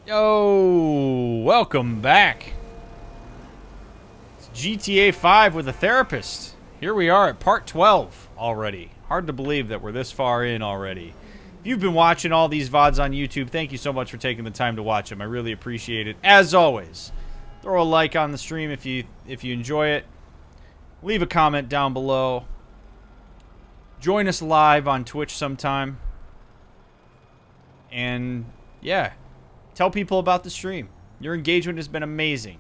Yo, welcome back. It's GTA 5 with a therapist. Here we are at part 12 already. Hard to believe that we're this far in already. If you've been watching all these VODs on YouTube, thank you so much for taking the time to watch them. I really appreciate it. As always, throw a like on the stream if you enjoy it. Leave a comment down below. Join us live on Twitch sometime. And yeah, tell people about the stream. Your engagement has been amazing.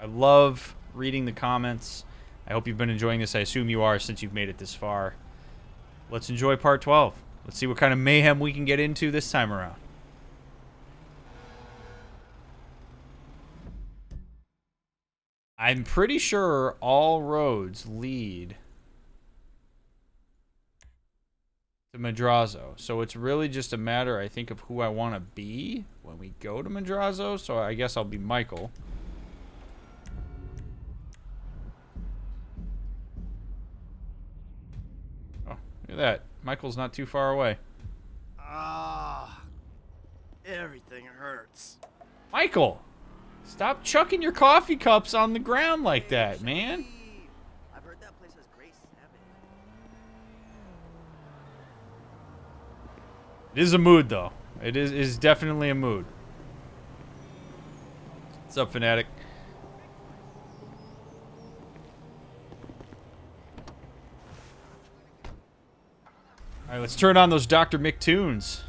I love reading the comments. I hope you've been enjoying this. I assume you are since you've made it this far. Let's enjoy part 12. Let's see what kind of mayhem we can get into this time around. I'm pretty sure all roads lead to Madrazo. So it's really just a matter, I think, of who I want to be when we go to Madrazo. So I guess I'll be Michael. Oh, look at that. Michael's not too far away. Everything hurts. Michael! Stop chucking your coffee cups on the ground like that, man. I've heard that place has great salmon. It is a mood, though. It is definitely a mood. What's up, Fanatic? Alright, let's turn on those DrMick tunes.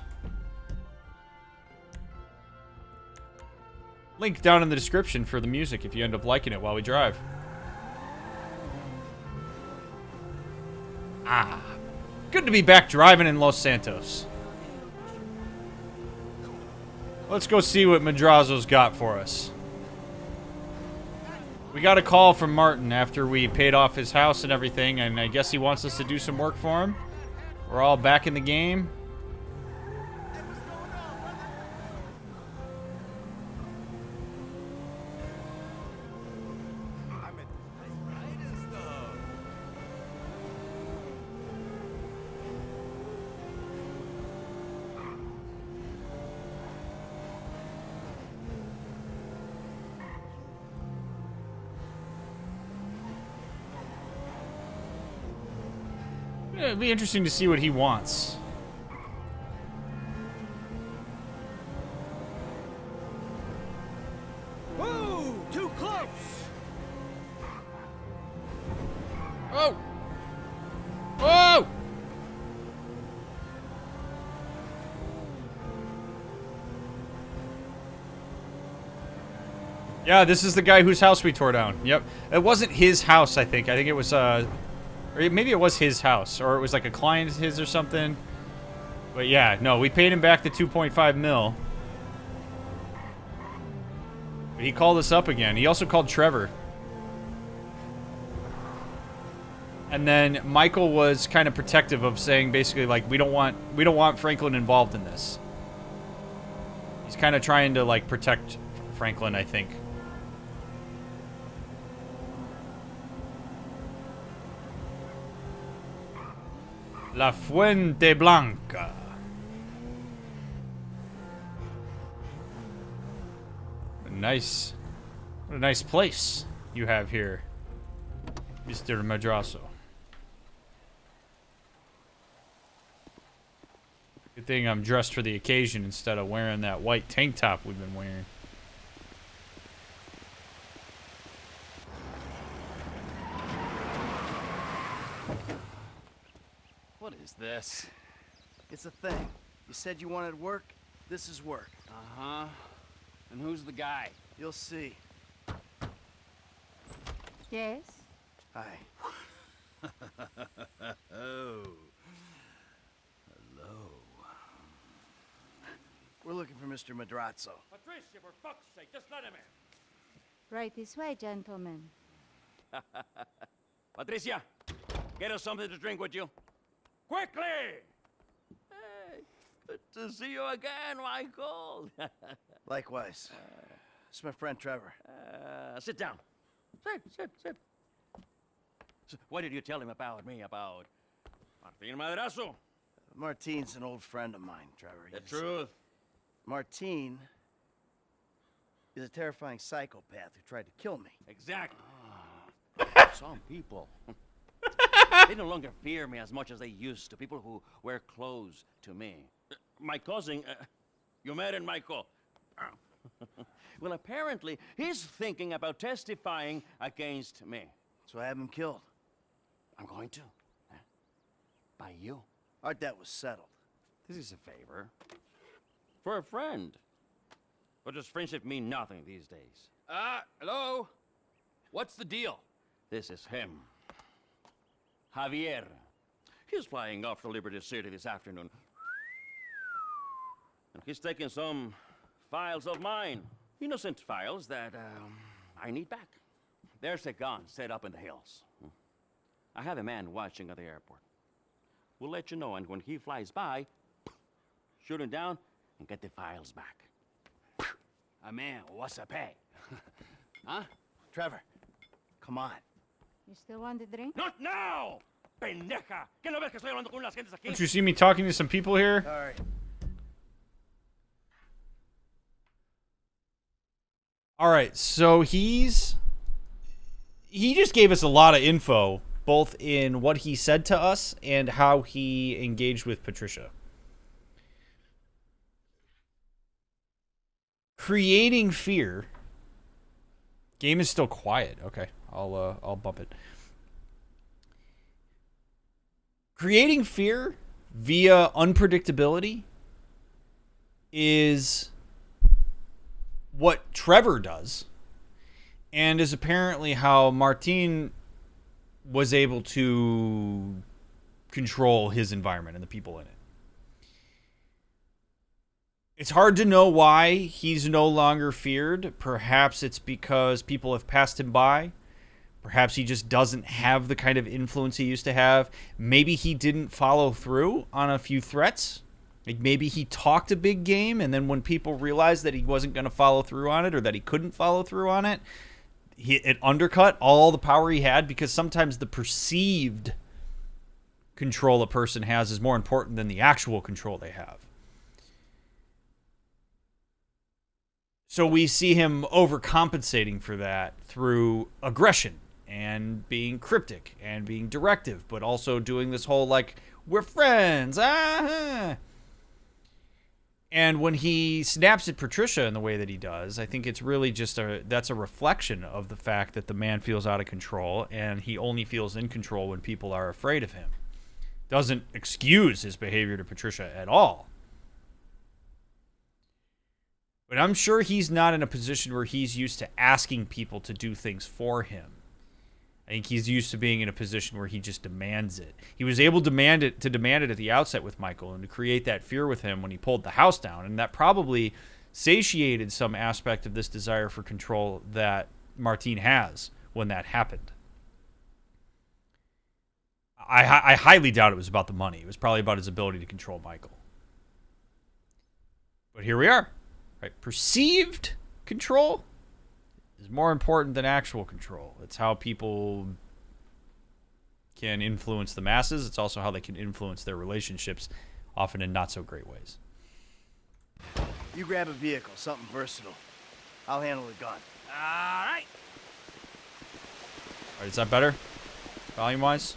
Link down in the description for the music if you end up liking it while we drive. Good to be back driving in Los Santos. Let's go see what Madrazo's got for us. We got a call from Martin after we paid off his house and everything, and I guess he wants us to do some work for him. We're all back in the game. It'd be interesting to see what he wants. Whoa! Too close! Oh! Whoa! Yeah, this is the guy whose house we tore down. Yep. It wasn't his house, I think. I think it was, or maybe it was his house, or it was like a client of his or something. But yeah, no, we paid him back the 2.5 mil. But he called us up again. He also called Trevor. And then Michael was kind of protective of saying basically like we don't want Franklin involved in this. He's kind of trying to like protect Franklin, I think. La Fuente Blanca. What a nice place you have here, Mr. Madrazo. Good thing I'm dressed for the occasion instead of wearing that white tank top we've been wearing. What is this? It's a thing. You said you wanted work. This is work. Uh-huh. And who's the guy? You'll see. Yes? Hi. Oh. Hello. We're looking for Mr. Madrazo. Patricia, for fuck's sake, just let him in. Right this way, gentlemen. Patricia, get us something to drink, would you? Quickly! Hey, good to see you again, Michael. Likewise. It's my friend Trevor. Sit down. Sit. So, what did you tell him about me, about Martin Madrazo? Martine's an old friend of mine, Trevor. The truth. Martine He's a terrifying psychopath who tried to kill me. Exactly. Some people. They no longer fear me as much as they used to. People who wear clothes to me. My cousin, you met in Michael. Well, apparently, he's thinking about testifying against me. So I have him killed. I'm going to. By you. Our debt was settled. This is a favor. For a friend. But does friendship mean nothing these days? Hello? What's the deal? This is him. Javier. He's flying off to Liberty City this afternoon. And he's taking some files of mine. Innocent files that, I need back. There's a gun set up in the hills. I have a man watching at the airport. We'll let you know, and when he flies by, shoot him down and get the files back. Man, what's the pay? Huh? Trevor, come on. You still want the drink? Not now! Pendeja! ¿Qué no ves que estoy hablando con unas gentes aquí? Don't you see me talking to some people here? All right. All right, so he just gave us a lot of info, both in what he said to us and how he engaged with Patricia. Creating fear. Game is still quiet. Okay, I'll bump it. Creating fear via unpredictability is what Trevor does, and is apparently how Martin was able to control his environment and the people in it. It's hard to know why he's no longer feared. Perhaps it's because people have passed him by. Perhaps he just doesn't have the kind of influence he used to have. Maybe he didn't follow through on a few threats. Like maybe he talked a big game, and then when people realized that he wasn't going to follow through on it, or that he couldn't follow through on it, it undercut all the power he had, because sometimes the perceived control a person has is more important than the actual control they have. So we see him overcompensating for that through aggression and being cryptic and being directive, but also doing this whole, like, we're friends. And when he snaps at Patricia in the way that he does, I think it's really just that's a reflection of the fact that the man feels out of control, and he only feels in control when people are afraid of him. Doesn't excuse his behavior to Patricia at all. But I'm sure he's not in a position where he's used to asking people to do things for him. I think he's used to being in a position where he just demands it. He was able to demand it at the outset with Michael, and to create that fear with him when he pulled the house down. And that probably satiated some aspect of this desire for control that Martin has when that happened. I highly doubt it was about the money. It was probably about his ability to control Michael. But here we are. Right? Perceived control is more important than actual control. It's how people can influence the masses. It's also how they can influence their relationships, often in not so great ways. You grab a vehicle, something versatile. I'll handle the gun. All right. All right, is that better? Volume-wise?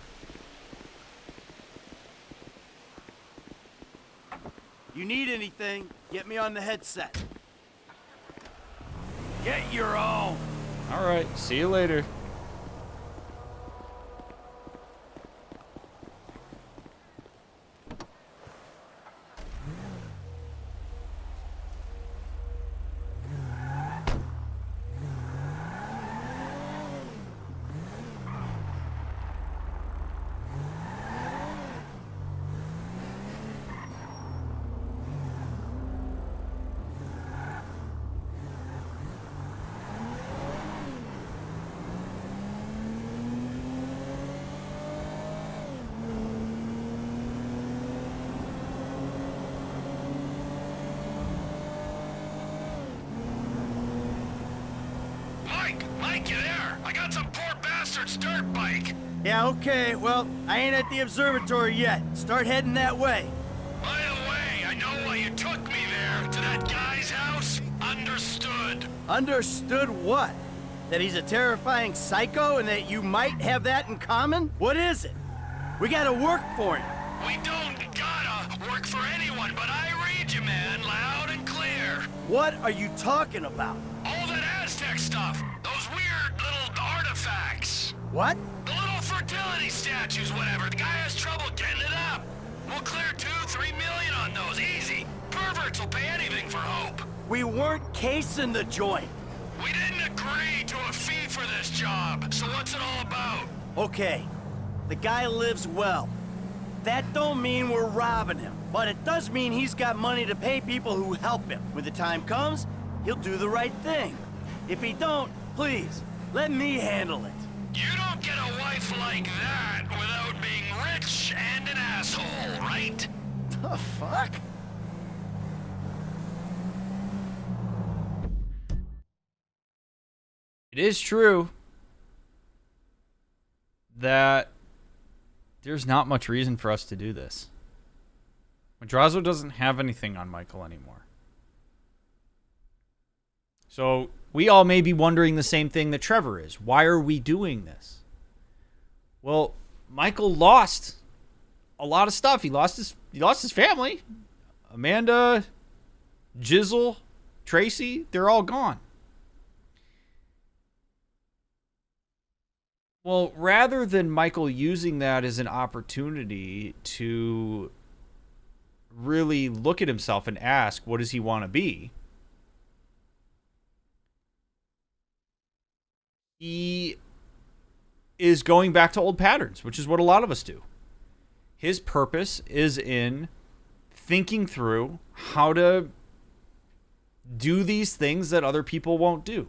You need anything, get me on the headset. Get your own. All right, see you later. Mike, you there? I got some poor bastard's dirt bike. Yeah, okay, well, I ain't at the observatory yet. Start heading that way. By the way, I know why you took me there, to that guy's house. Understood. Understood what? That he's a terrifying psycho and that you might have that in common? What is it? We gotta work for him. We don't gotta work for anyone, but I read you, man, loud and clear. What are you talking about? All that Aztec stuff, those weird little artifacts. What? The little fertility statues, whatever. The guy has trouble getting it up. We'll clear 2-3 million on those, easy. Perverts will pay anything for hope. We weren't casing the joint. We didn't agree to a fee for this job, so what's it all about? Okay, the guy lives well. That don't mean we're robbing him, but it does mean he's got money to pay people who help him. When the time comes, he'll do the right thing. If he don't, please, let me handle it. You don't get a wife like that without being rich and an asshole, right? The fuck? It is true that there's not much reason for us to do this. Madrazo doesn't have anything on Michael anymore. So we all may be wondering the same thing that Trevor is. Why are we doing this? Well, Michael lost a lot of stuff. He lost his family. Amanda, Jizzle, Tracy, they're all gone. Well, rather than Michael using that as an opportunity to really look at himself and ask, what does he want to be? He is going back to old patterns, which is what a lot of us do. His purpose is in thinking through how to do these things that other people won't do.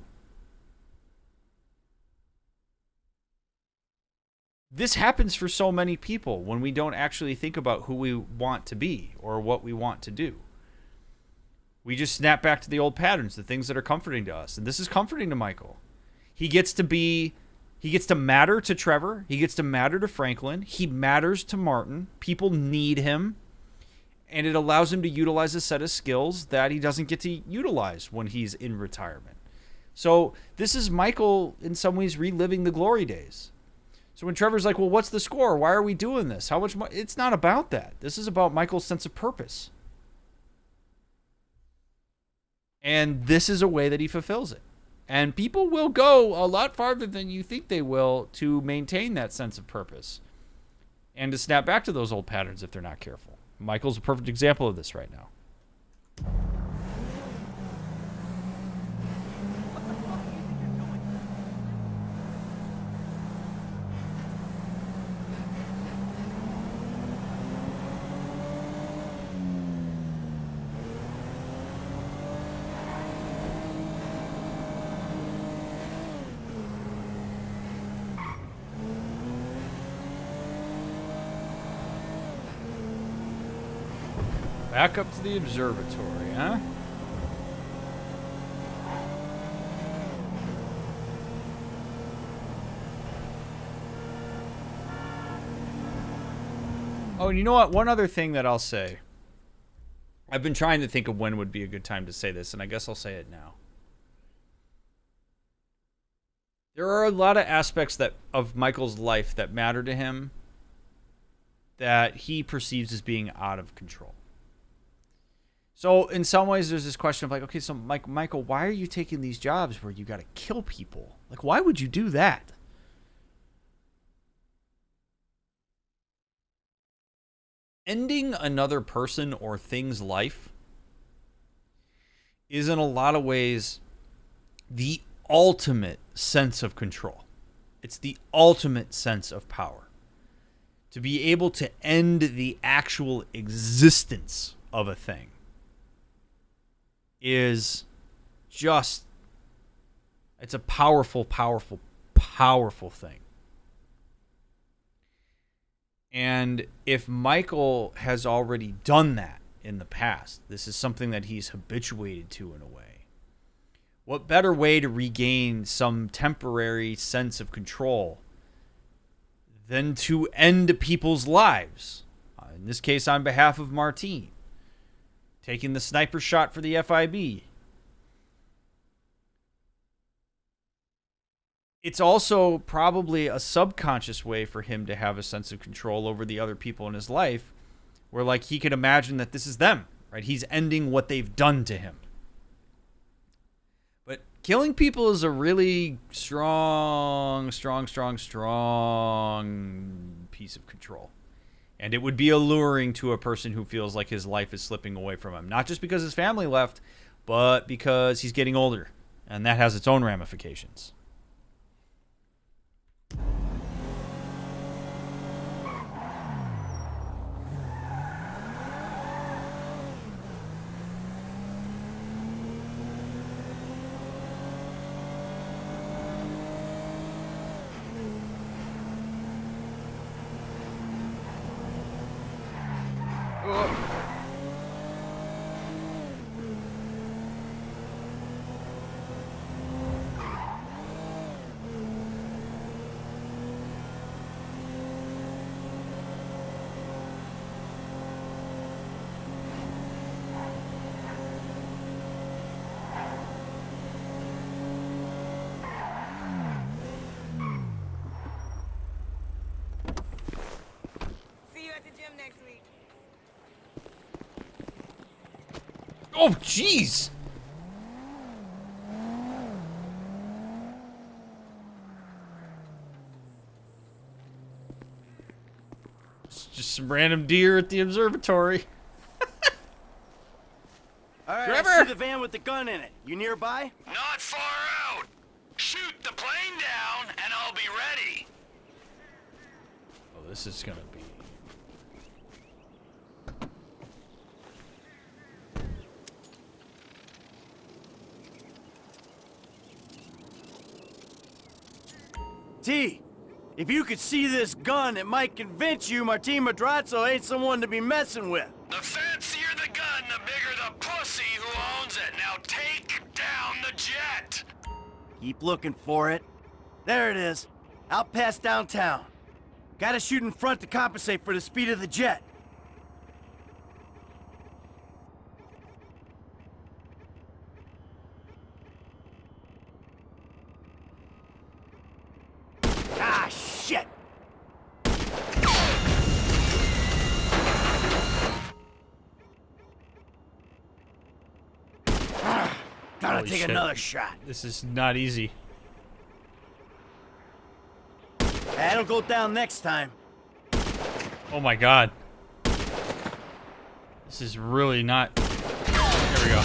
This happens for so many people when we don't actually think about who we want to be or what we want to do. We just snap back to the old patterns, the things that are comforting to us. And this is comforting to Michael. He gets to matter to Trevor. He gets to matter to Franklin. He matters to Martin. People need him. And it allows him to utilize a set of skills that he doesn't get to utilize when he's in retirement. So this is Michael in some ways reliving the glory days. So when Trevor's like, well, what's the score? Why are we doing this? How much money? It's not about that. This is about Michael's sense of purpose. And this is a way that he fulfills it. And people will go a lot farther than you think they will to maintain that sense of purpose and to snap back to those old patterns if they're not careful. Michael's a perfect example of this right now. Back up to the observatory, huh? Oh, and you know what? One other thing that I'll say. I've been trying to think of when would be a good time to say this, and I guess I'll say it now. There are a lot of aspects of Michael's life that matter to him that he perceives as being out of control. So in some ways, there's this question of like, okay, so Michael, why are you taking these jobs where you got to kill people? Like, why would you do that? Ending another person or thing's life is in a lot of ways the ultimate sense of control. It's the ultimate sense of power. To be able to end the actual existence of a thing is just, it's a powerful, powerful, powerful thing. And if Michael has already done that in the past, this is something that he's habituated to in a way. What better way to regain some temporary sense of control than to end people's lives? In this case, on behalf of Martine. Taking the sniper shot for the FIB. it's also probably a subconscious way for him to have a sense of control over the other people in his life, where like he could imagine that this is them, right? He's ending what they've done to him. But killing people is a really strong piece of control. And it would be alluring to a person who feels like his life is slipping away from him. Not just because his family left, but because he's getting older. And that has its own ramifications. Oh, jeez! It's just some random deer at the observatory. All right, Trevor! I see the van with the gun in it. You nearby? Not far out. Shoot the plane down, and I'll be ready. Oh, this is gonna be... T, if you could see this gun, it might convince you Martin Madrazo ain't someone to be messing with. The fancier the gun, the bigger the pussy who owns it. Now take down the jet. Keep looking for it. There it is. Out past downtown. Gotta shoot in front to compensate for the speed of the jet. Ah, shit! Gotta Holy take shit. another shot. This is not easy. That'll go down next time. Oh my god. This is really not... There we go.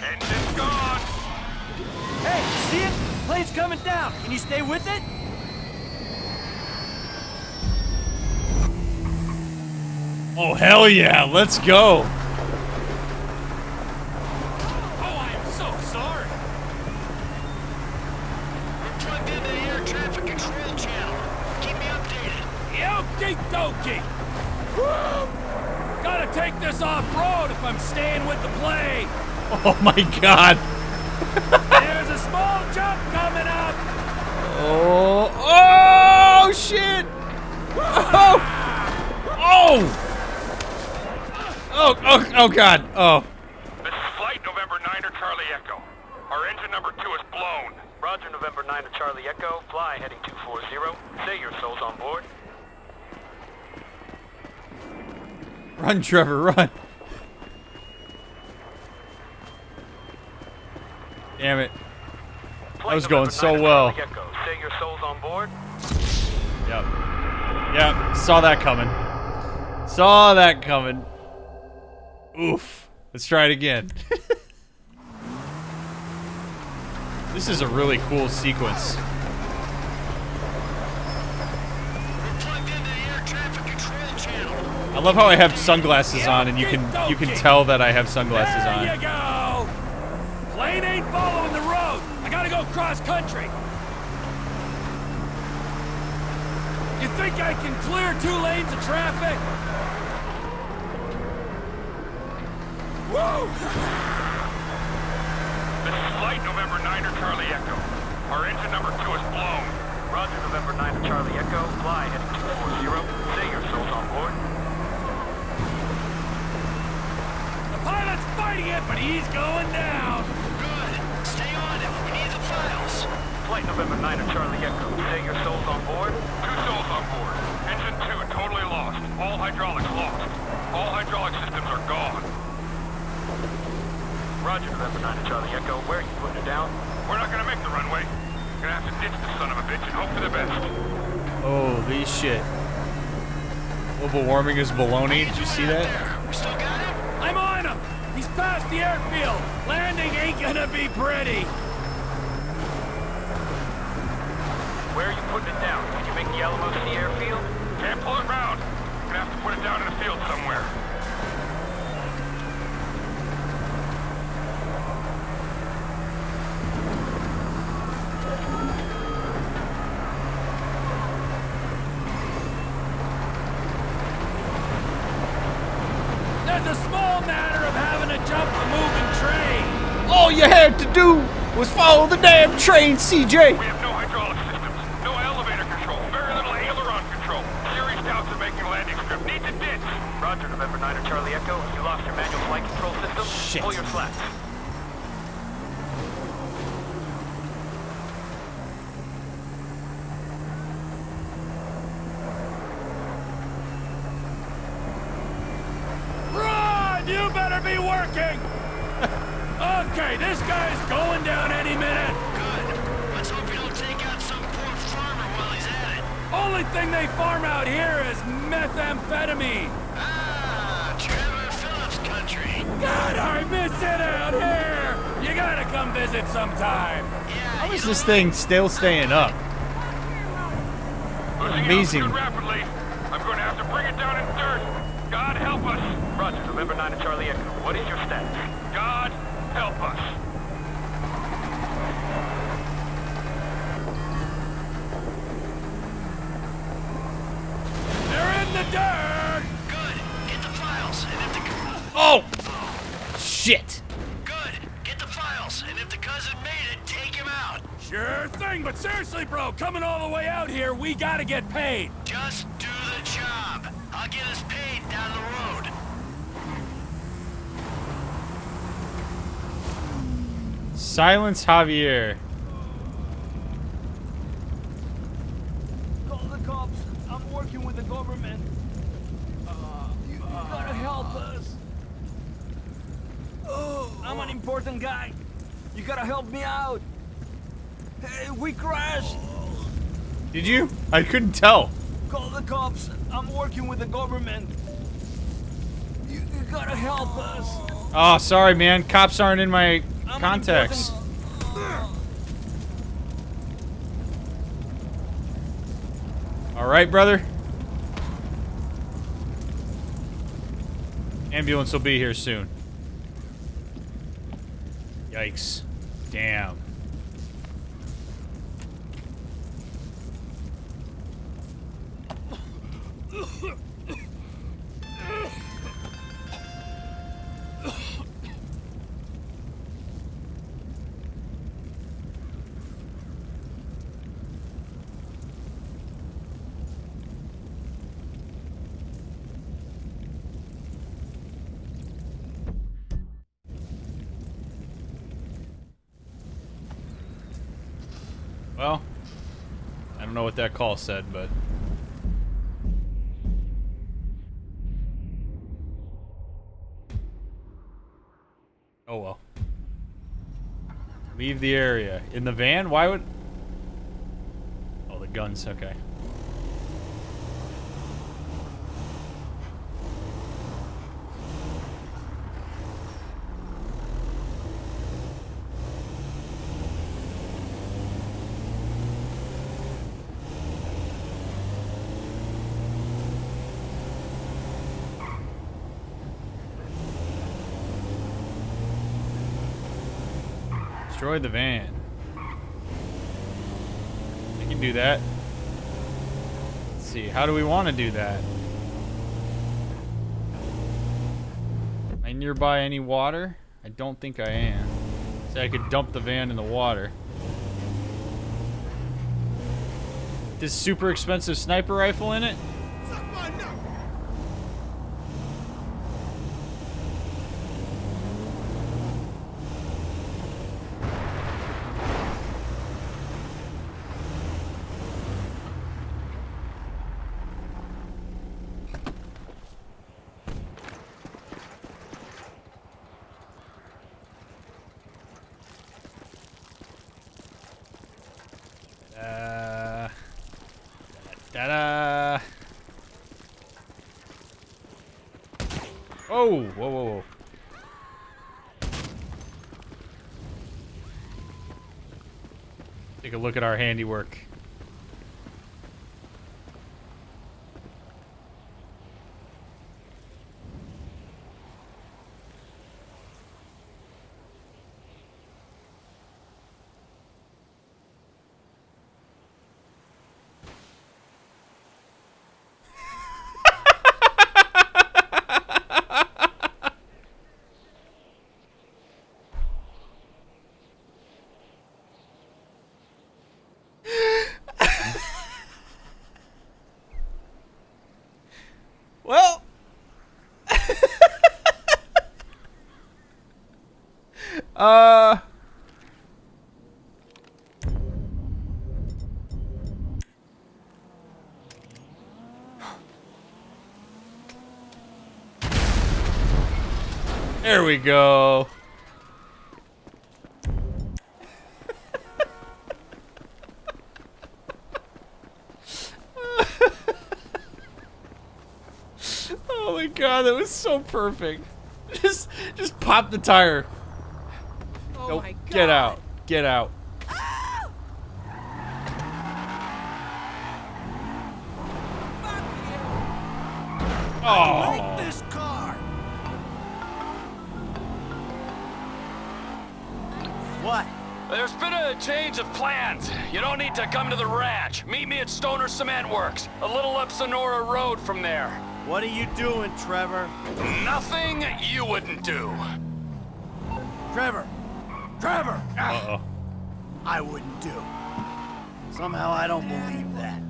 Engine's gone. Hey, see it? Plane's coming down. Can you stay with it? Oh, hell yeah. Let's go. Oh, I am so sorry. We're plugged into the air traffic control channel. Keep me updated. Okie dokie! Woo! Gotta take this off-road if I'm staying with the plane! Oh my god. There's a small jump coming up! Oh. Oh, shit. Oh. Oh. Oh god. Oh. This is Flight November 9er Charlie Echo. Our engine number 2 is blown. Roger, November 9er Charlie Echo. Fly heading 240. Say your soul's on board. Run, Trevor, run. Damn it. Flight That was going November so 9er well. Charlie Echo. Say your soul's on board. Yep. Yep. Saw that coming. Saw that coming. Oof. Let's try it again. This is a really cool sequence. We're plugged into the air traffic control channel. I love how I have sunglasses on, and you can tell that I have sunglasses There on. you go! Plane ain't following the road! I gotta go cross country! You think I can clear 2 lanes of traffic? Woo! This is Flight November 9er Charlie Echo. Our engine number 2 is blown. Roger, November 9er Charlie Echo. Fly heading 240. Say your soul's on board. he's going down. Good. Stay on him. We need the files. Flight November 9 to Charlie Echo. Say your souls on board? 2 souls on board. Engine 2 totally lost. All hydraulics lost. All hydraulic systems are gone. Roger, November 9 to Charlie Echo. Where are you putting it down? We're not gonna make the runway. Gonna have to ditch the son of a bitch and hope for the best. Holy shit. Global warming is baloney. Did you see that? We still got him? I'm on him. He's past the airfield. Landing ain't gonna be pretty. Where are you putting it down? Can you make the Alamo to the airfield? Can't pull it round. Gonna have to put it down in a field somewhere. There's a small matter of having to jump a moving train. All you had to do was follow the damn train, CJ. We have no hydraulic systems, no elevator control, very little aileron control. Serious doubts of making a landing strip. Need to ditch. Roger, November 9 to Charlie Echo. You lost your manual flight control system. Shit. Pull your slats. Run! You better be working. Okay, this guy's going down any minute. Good. Let's hope you don't take out some poor farmer while he's at it. Only thing they farm out here is methamphetamine. Ah, Trevor Phillips country. God, I miss it out here. You gotta come visit sometime. Yeah, How is this thing still staying up? Losing Amazing. altitude rapidly. I'm going to have to bring it down in dirt. God help us. Roger, November 9 to Charlie Echo. What is your status? God help us. They're in the dirt. Good. Get the files, and if the... Oh! Shit! Good. Get the files, and if the cousin made it, take him out. Sure thing, but seriously, bro, coming all the way out here, we gotta get paid. Just do the job. I'll get us paid down the road. Silence Javier. Call the cops. I'm working with the government. You gotta help us. I'm an important guy. You gotta help me out. Hey, we crashed. Did you? I couldn't tell. Call the cops. I'm working with the government. You gotta help us. Oh, sorry, man. Cops aren't in my I'm an contacts. All right, brother. Ambulance will be here soon. Yikes. Damn. Well, I don't know what that call said, but... oh well. Leave the area. In the van? Why would... oh, the guns, okay. Destroy the van. I can do that. Let's see, how do we want to do that? Am I nearby any water? I don't think I am. So I could dump the van in the water. This super expensive sniper rifle in it? Oh, whoa, whoa, whoa. Take a look at our handiwork. Well, there we go. Oh my god, that was so perfect. Just pop the tire. Oh Nope, my god. get out. Get out. Oh. Like this car. What? There's been a change of plans. You don't need to come to the ranch. Meet me at Stoner Cement Works, a little up Sonora Road from there. What are you doing, Trevor? Nothing you wouldn't do. Trevor! Trevor! Uh-oh. I wouldn't do. Somehow I don't believe that.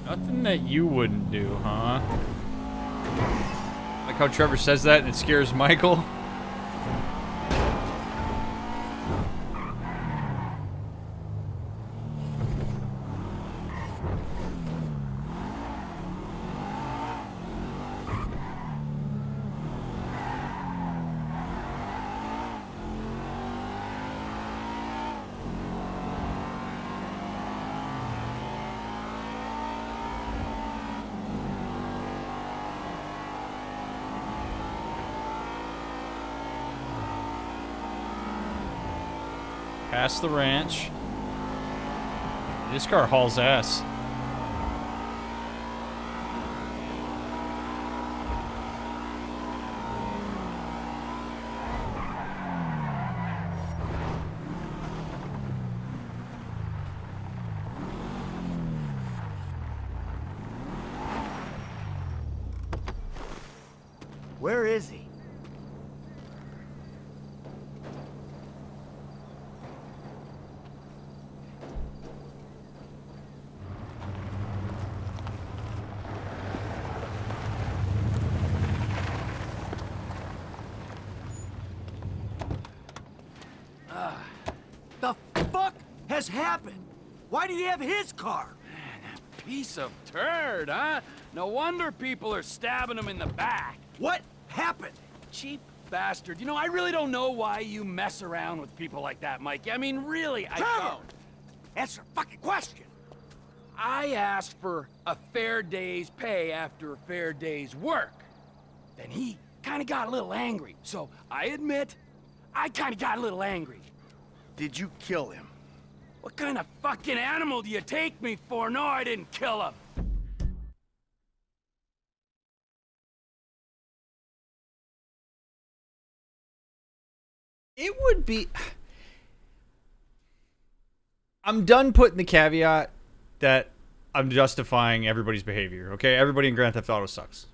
Nothing that you wouldn't do, huh? Like how Trevor says that and it scares Michael. Past the ranch. This car hauls ass. Where is he? The fuck has happened? Why do you have his car? Piece of turd, huh? No wonder people are stabbing him in the back. What happened? Cheap bastard. You know, I really don't know why you mess around with people like that, Mike. I mean, really, I Trevor! don't. Answer a fucking question. I asked for a fair day's pay after a fair day's work. Then he kind of got a little angry. So I admit, I kind of got a little angry. Did you kill him? What kind of fucking animal do you take me for? No, I didn't kill him. It would be... I'm done putting the caveat that I'm justifying everybody's behavior, okay? Everybody in Grand Theft Auto sucks.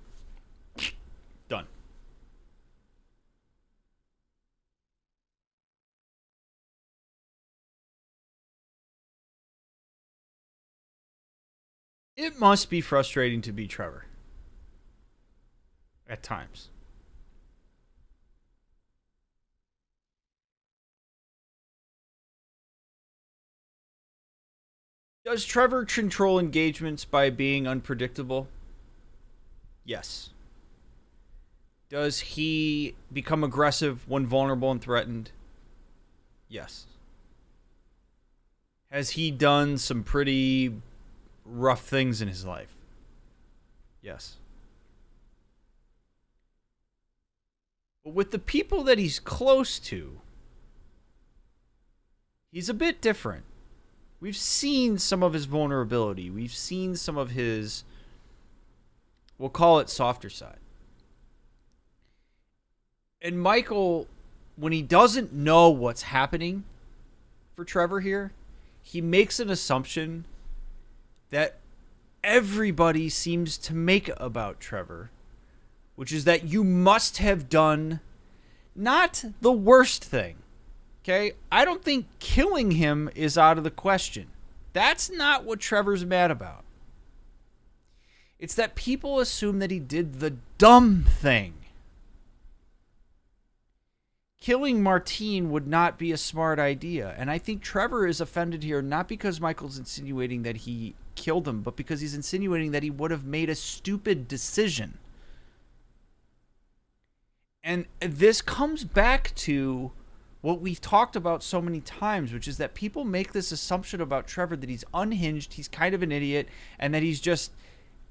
Done. It must be frustrating to be Trevor. At times. Does Trevor control engagements by being unpredictable? Yes. Does he become aggressive when vulnerable and threatened? Yes. Has he done some pretty rough things in his life? Yes. But with the people that he's close to, he's a bit different. We've seen some of his vulnerability. We've seen some of his, we'll call it, softer side. And Michael, when he doesn't know what's happening for Trevor here, he makes an assumption that everybody seems to make about Trevor, which is that you must have done not the worst thing. Okay? I don't think killing him is out of the question. That's not what Trevor's mad about. It's that people assume that he did the dumb thing. Killing Martine would not be a smart idea. And I think Trevor is offended here not because Michael's insinuating that he killed him, but because he's insinuating that he would have made a stupid decision. And this comes back to what we've talked about so many times, which is that people make this assumption about Trevor that he's unhinged, he's kind of an idiot, and that he's just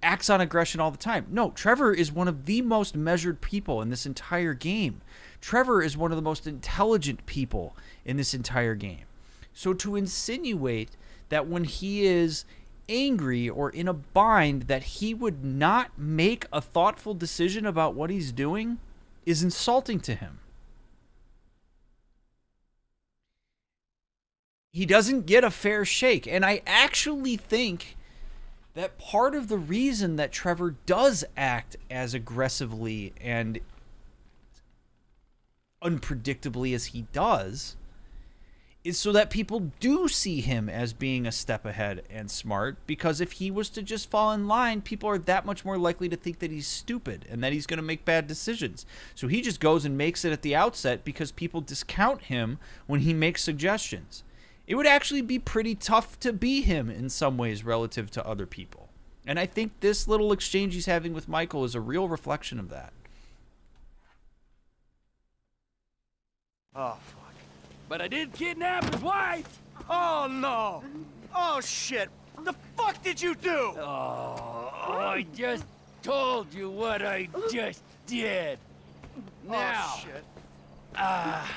acts on aggression all the time. No, Trevor is one of the most measured people in this entire game. Trevor is one of the most intelligent people in this entire game. So to insinuate that when he is angry or in a bind that he would not make a thoughtful decision about what he's doing is insulting to him. He doesn't get a fair shake. And I actually think that part of the reason that Trevor does act as aggressively and unpredictably as he does is so that people do see him as being a step ahead and smart, because if he was to just fall in line, people are that much more likely to think that he's stupid and that he's going to make bad decisions. So he just goes and makes it at the outset because people discount him when he makes suggestions. It would actually be pretty tough to be him in some ways relative to other people. And I think this little exchange he's having with Michael is a real reflection of that. Oh, fuck. But I did kidnap his wife. Oh, no. Oh, shit. The fuck did you do? Oh, I just told you what I just did. Now, Oh, shit.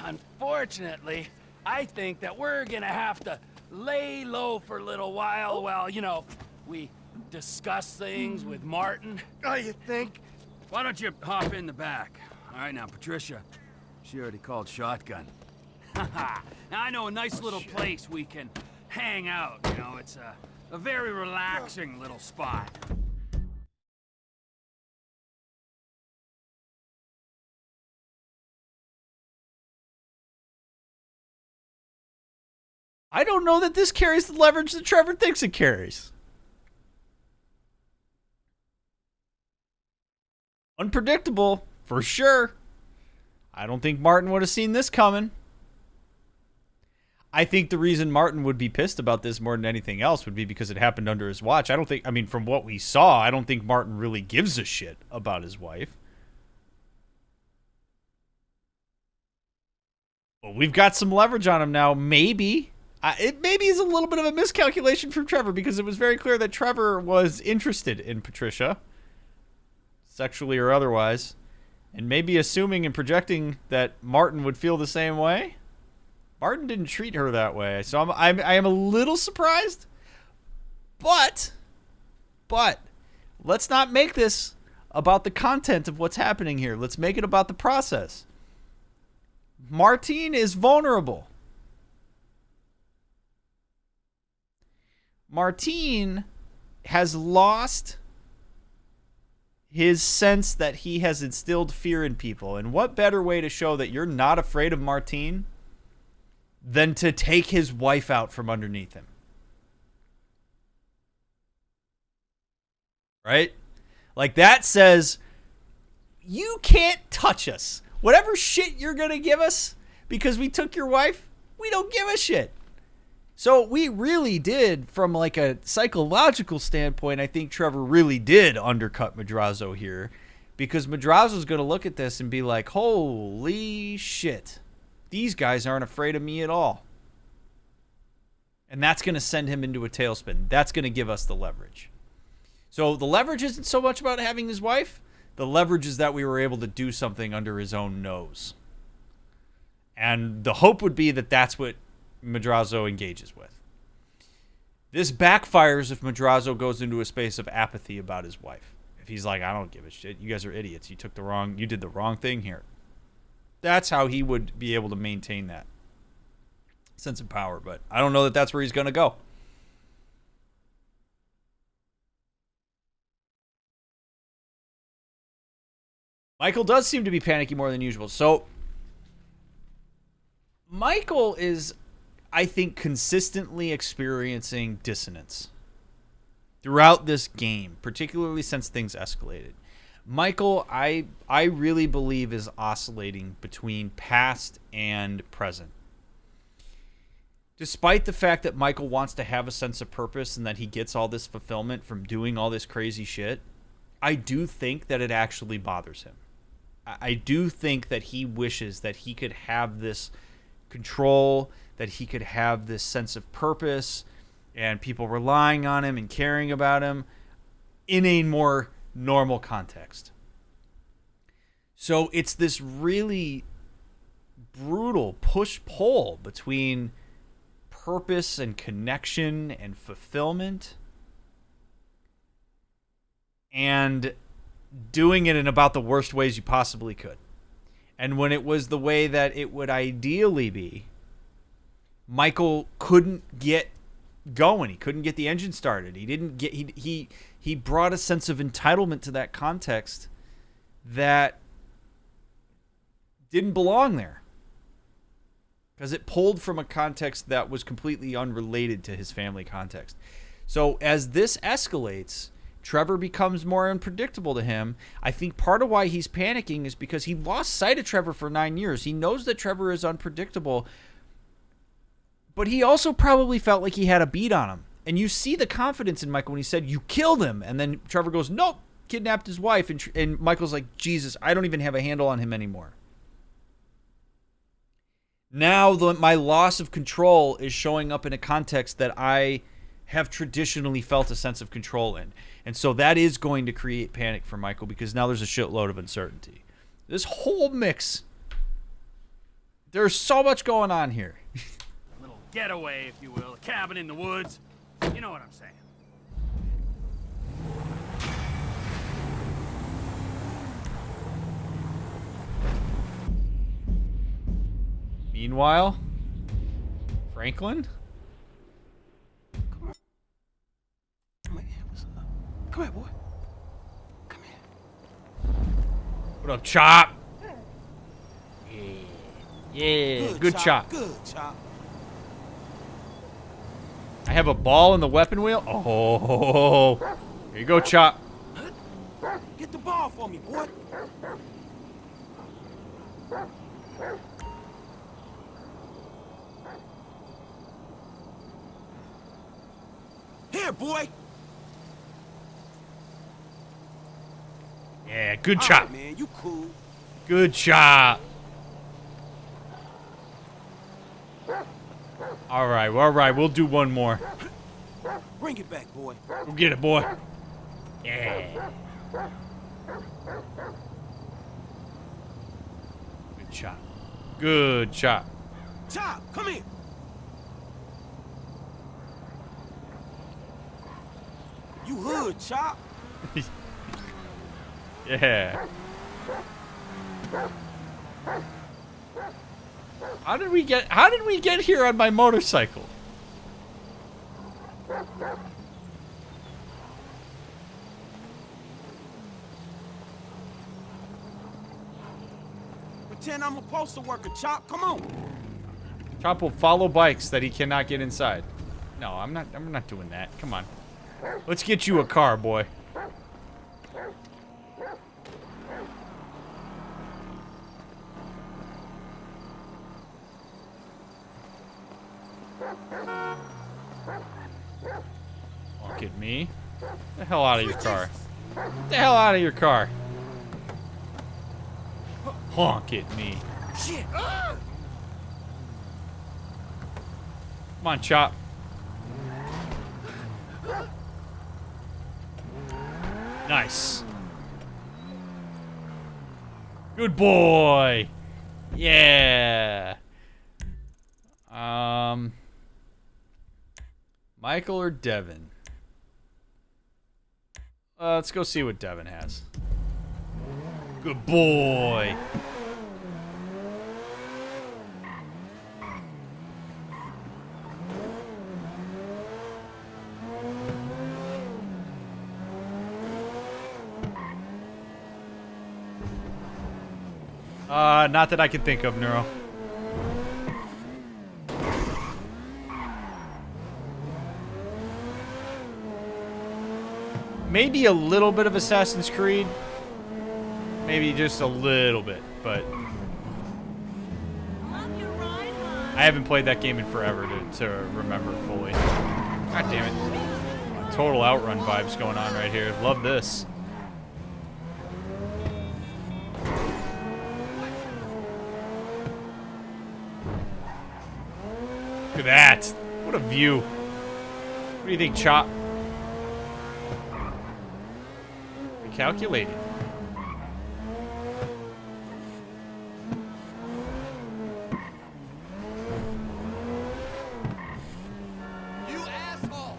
unfortunately, I think that we're gonna have to lay low for a little while while, we discuss things with Martin. Oh, you think? Why don't you hop in the back? All right, now, Patricia, she already called shotgun. Now, I know a nice little place we can hang out, it's a very relaxing little spot. I don't know that this carries the leverage that Trevor thinks it carries. Unpredictable, for sure. I don't think Martin would have seen this coming. I think the reason Martin would be pissed about this more than anything else would be because it happened under his watch. From what we saw, I don't think Martin really gives a shit about his wife. But we've got some leverage on him now, maybe. It maybe is a little bit of a miscalculation from Trevor, because it was very clear that Trevor was interested in Patricia, sexually or otherwise, and maybe assuming and projecting that Martin would feel the same way. Martin didn't treat her that way, so I am a little surprised. But let's not make this about the content of what's happening here. Let's make it about the process. Martine is vulnerable. Martine has lost his sense that he has instilled fear in people. And what better way to show that you're not afraid of Martine than to take his wife out from underneath him? Right? Like, that says, you can't touch us. Whatever shit you're going to give us because we took your wife, we don't give a shit. So we really did, from like a psychological standpoint, I think Trevor really did undercut Madrazo here Because Madrazo's going to look at this and be like, holy shit. These guys aren't afraid of me at all. And that's going to send him into a tailspin. That's going to give us the leverage. So the leverage isn't so much about having his wife. The leverage is that we were able to do something under his own nose. And the hope would be that that's what Madrazo engages with. This backfires if Madrazo goes into a space of apathy about his wife. If he's like, I don't give a shit. You guys are idiots. You did the wrong thing here. That's how he would be able to maintain that sense of power. But I don't know that that's where he's going to go. Michael does seem to be panicking more than usual. So Michael is, I think, consistently experiencing dissonance throughout this game, particularly since things escalated. Michael, I really believe, is oscillating between past and present. Despite the fact that Michael wants to have a sense of purpose and that he gets all this fulfillment from doing all this crazy shit, I do think that it actually bothers him. I do think that he wishes that he could have this control, that he could have this sense of purpose and people relying on him and caring about him in a more normal context. So it's this really brutal push-pull between purpose and connection and fulfillment and doing it in about the worst ways you possibly could. And when it was the way that it would ideally be, Michael couldn't get going. He couldn't get the engine started. He brought a sense of entitlement to that context that didn't belong there. Because it pulled from a context that was completely unrelated to his family context. So as this escalates, Trevor becomes more unpredictable to him. I think part of why he's panicking is because he lost sight of Trevor for 9 years. He knows that Trevor is unpredictable, but he also probably felt like he had a beat on him. And you see the confidence in Michael when he said, you killed him. And then Trevor goes, nope, kidnapped his wife. And Michael's like, Jesus, I don't even have a handle on him anymore. Now my loss of control is showing up in a context that I have traditionally felt a sense of control in. And so that is going to create panic for Michael because now there's a shitload of uncertainty. This whole mix, there's so much going on here. A little getaway, if you will. A cabin in the woods. You know what I'm saying. Meanwhile, Franklin? Come here, boy. Come here. What up, Chop? Yeah, good Chop. Good Chop. I have a ball in the weapon wheel. Oh, here you go, Chop. Get the ball for me, boy. Here, boy. Yeah, good Chop. Right, man, you cool. Good Chop. All right, we'll do one more. Bring it back, boy. Go get it, boy. Yeah. Good Chop. Good Chop. Chop, come here. You hood, Chop. Yeah. How did we get here on my motorcycle? Pretend I'm a postal worker, Chop. Come on. Chop will follow bikes that he cannot get inside. No, I'm not doing that. Come on. Let's get you a car, boy. Look at me. Get the hell out of your car. Get the hell out of your car. honk at me. Shit! Come on, Chop. Nice. Good boy. Yeah. Michael or Devin? Let's go see what Devin has. Good boy. Not that I can think of, Neuro. Maybe a little bit of Assassin's Creed. Maybe just a little bit, but I haven't played that game in forever to remember fully. God damn it. Total Outrun vibes going on right here. Love this. Look at that. What a view. What do you think, Chop? Calculated. You asshole!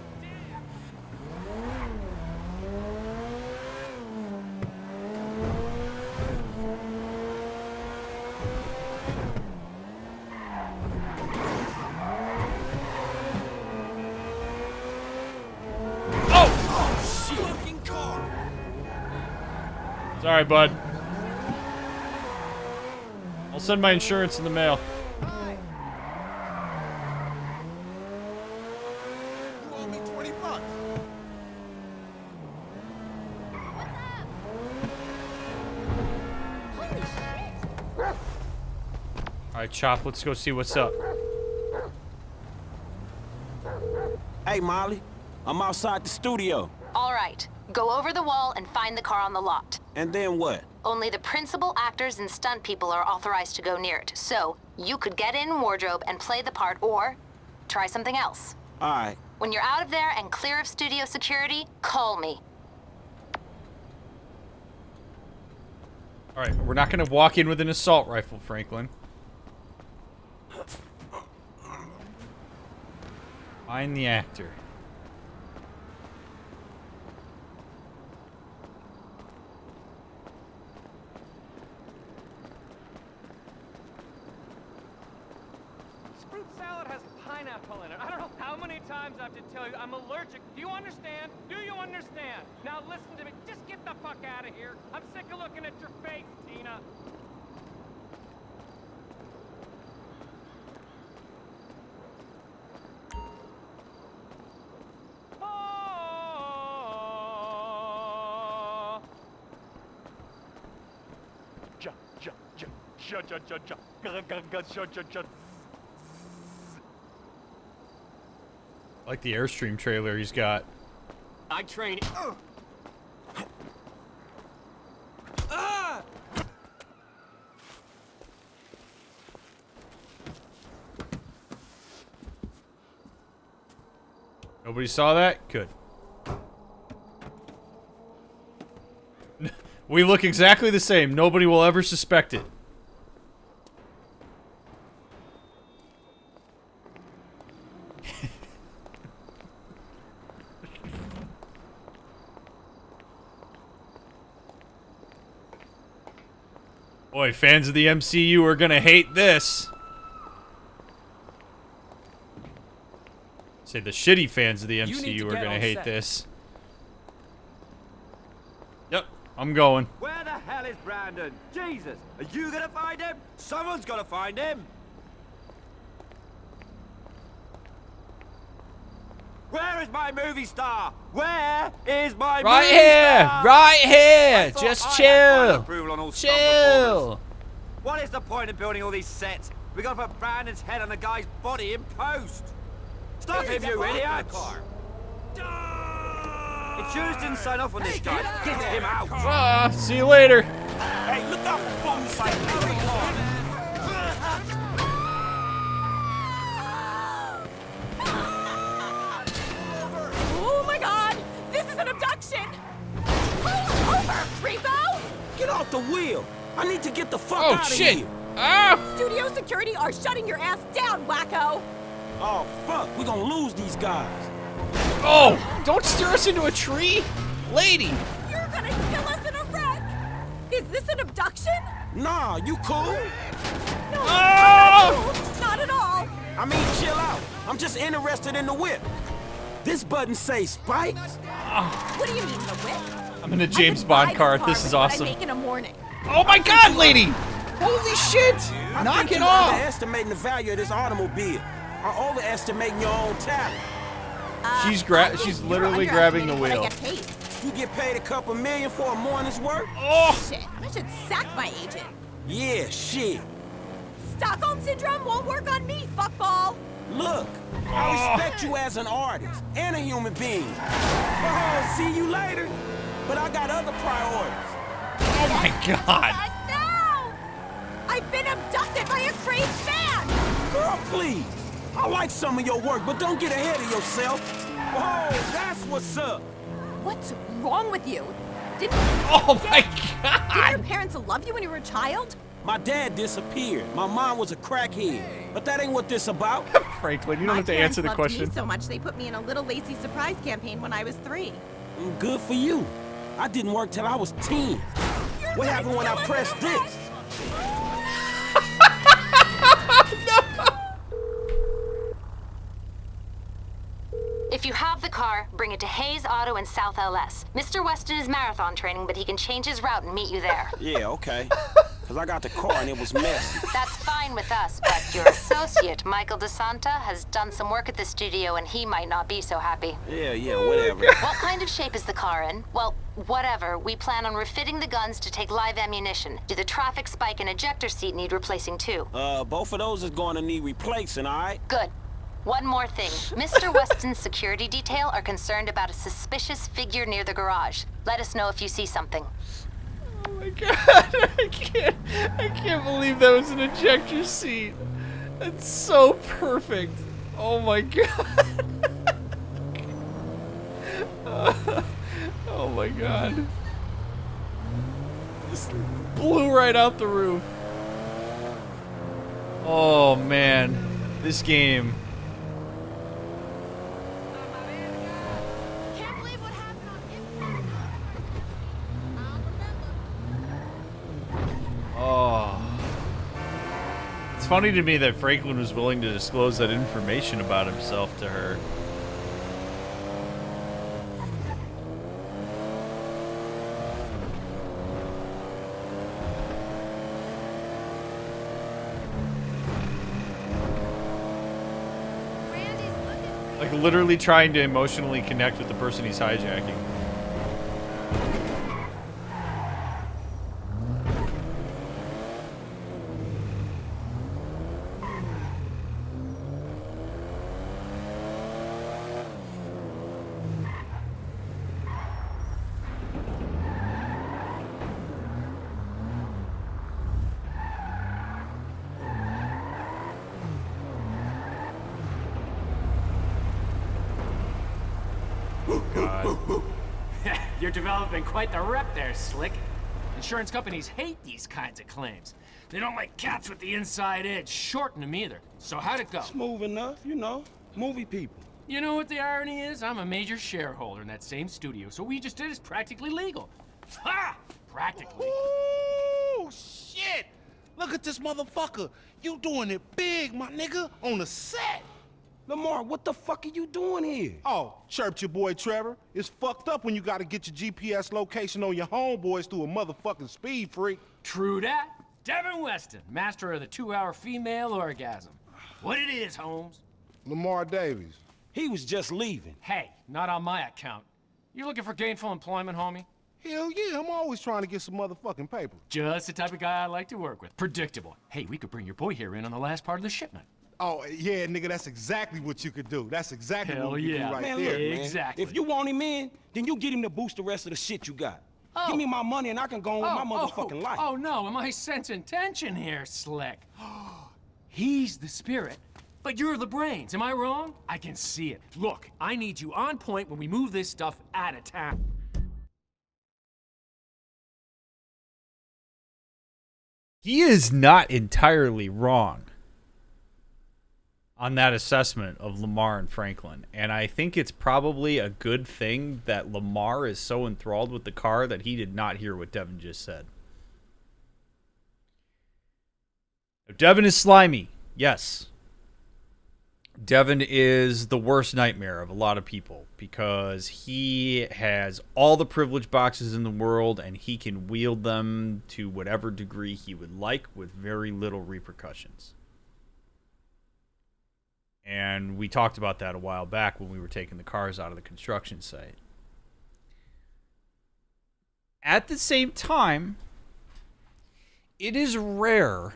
Sorry, bud. I'll send my insurance in the mail. You owe me $20. Alright, Chop, let's go see what's up. Hey, Molly. I'm outside the studio. All right. Go over the wall and find the car on the lot. And then what? Only the principal actors and stunt people are authorized to go near it. So, you could get in wardrobe and play the part, or try something else. All right. When you're out of there and clear of studio security, call me. Alright, we're not gonna walk in with an assault rifle, Franklin. Find the actor. Fruit salad has pineapple in it. I don't know how many times I have to tell you I'm allergic. Do you understand? Do you understand? Now listen to me. Just get the fuck out of here. I'm sick of looking at your face, Tina. Like the Airstream trailer he's got. I train. Nobody saw that? Good. We look exactly the same. Nobody will ever suspect it. Boy, fans of the MCU are gonna hate this. Say the shitty fans of the MCU are gonna hate this. Yep, I'm going. Where the hell is Brandon? Jesus! Are you gonna find him? Someone's gotta find him! Where is my movie star? Where is my Right movie here! star? Right I here! thought Just I had final chill! approval on all stunt Chill! performers. What is the point of building all these sets? We gotta put Brandon's head on the guy's body in post. Stop him, you idiots! The Jews didn't sign off on this guy. Get him out! See you later. Hey, look out for police like that. Oh my god! This is an abduction! Pull over, creepo! Get off the wheel. I need to get the fuck Oh, out of shit. here. Ah! Studio security are shutting your ass down, wacko! Oh, fuck. We're gonna lose these guys. Oh! Don't steer us into a tree! Lady! You're gonna kill us in a wreck! Is this an abduction? Nah, you cool? No, Oh! not at all! I mean, chill out. I'm just interested in the whip. This button says Spike? What do you mean, the whip? I'm in a James I could buy Bond car. car This is with what awesome. I make in a morning. Oh my god, lady! Holy shit! I Knock think it you're off! underestimating the value of this automobile. Or overestimating your own talent. She's literally grabbing the What I wheel. get paid. You get paid a couple million for a morning's work? Oh! Shit, I should sack my agent. Yeah, shit. Stockholm Syndrome won't work on me, fuckball! Look, I respect you as an artist and a human being. Oh, see you later. But I got other priorities. Oh my god! No! I've been abducted by a crazed fan! Girl, please. I like some of your work, but don't get ahead of yourself. Oh, that's what's up. What's wrong with you? Didn't Oh my your god! parents love you when you were a child? My dad disappeared. My mom was a crackhead. But that ain't what this about. Franklin, you don't My have to parents answer the loved question. me so much they put me in a Little Lacy Surprise campaign when I was 3. Good for you. I didn't work till I was 10. What happened when I pressed this? If you have the car, bring it to Hayes Auto in South LS. Mr. Weston is marathon training, but he can change his route and meet you there. Yeah, okay. Because I got the car and it was messy. That's fine with us, but your associate, Michael DeSanta, has done some work at the studio and he might not be so happy. Yeah, whatever. What kind of shape is the car in? Well, whatever. We plan on refitting the guns to take live ammunition. Do the traffic spike and ejector seat need replacing too? Both of those is going to need replacing, all right? Good. One more thing. Mr. Weston's security detail are concerned about a suspicious figure near the garage. Let us know if you see something. Oh my god! I can't believe that was an ejector seat. That's so perfect. Oh my god. Oh my god. Just blew right out the roof. Oh man. This game. Can't believe what happened on Impact. Oh. It's funny to me that Franklin was willing to disclose that information about himself to her. Like literally trying to emotionally connect with the person he's hijacking. You're developing quite the rep there, Slick. Insurance companies hate these kinds of claims. They don't like cats with the inside edge, shorten them either. So how'd it go? Smooth enough, you know. Movie people. You know what the irony is? I'm a major shareholder in that same studio, so what we just did is practically legal. Ha! Practically. Ooh, shit! Look at this motherfucker. You doing it big, my nigga, on the set. Lamar, what the fuck are you doing here? Oh, chirped your boy Trevor. It's fucked up when you gotta get your GPS location on your homeboys through a motherfucking speed freak. True that. Devin Weston, master of the 2-hour female orgasm. What it is, Holmes? Lamar Davies. He was just leaving. Hey, not on my account. You looking for gainful employment, homie? Hell yeah, I'm always trying to get some motherfucking paper. Just the type of guy I like to work with. Predictable. Hey, we could bring your boy here in on the last part of the shipment. Oh, yeah, nigga, that's exactly what you could do. That's exactly what we could do right man, there. Look, exactly. If you want him in, then you get him to boost the rest of the shit you got. Oh, Give me my money and I can go on with my motherfucking life. Oh, no, am I sensing tension here, Slick? He's the spirit, but you're the brains, am I wrong? I can see it. Look, I need you on point when we move this stuff out of town. He is not entirely wrong on that assessment of Lamar and Franklin. And I think it's probably a good thing that Lamar is so enthralled with the car that he did not hear what Devin just said. Devin is slimy. Yes. Devin is the worst nightmare of a lot of people because he has all the privilege boxes in the world and he can wield them to whatever degree he would like with very little repercussions. And we talked about that a while back when we were taking the cars out of the construction site. At the same time, it is rare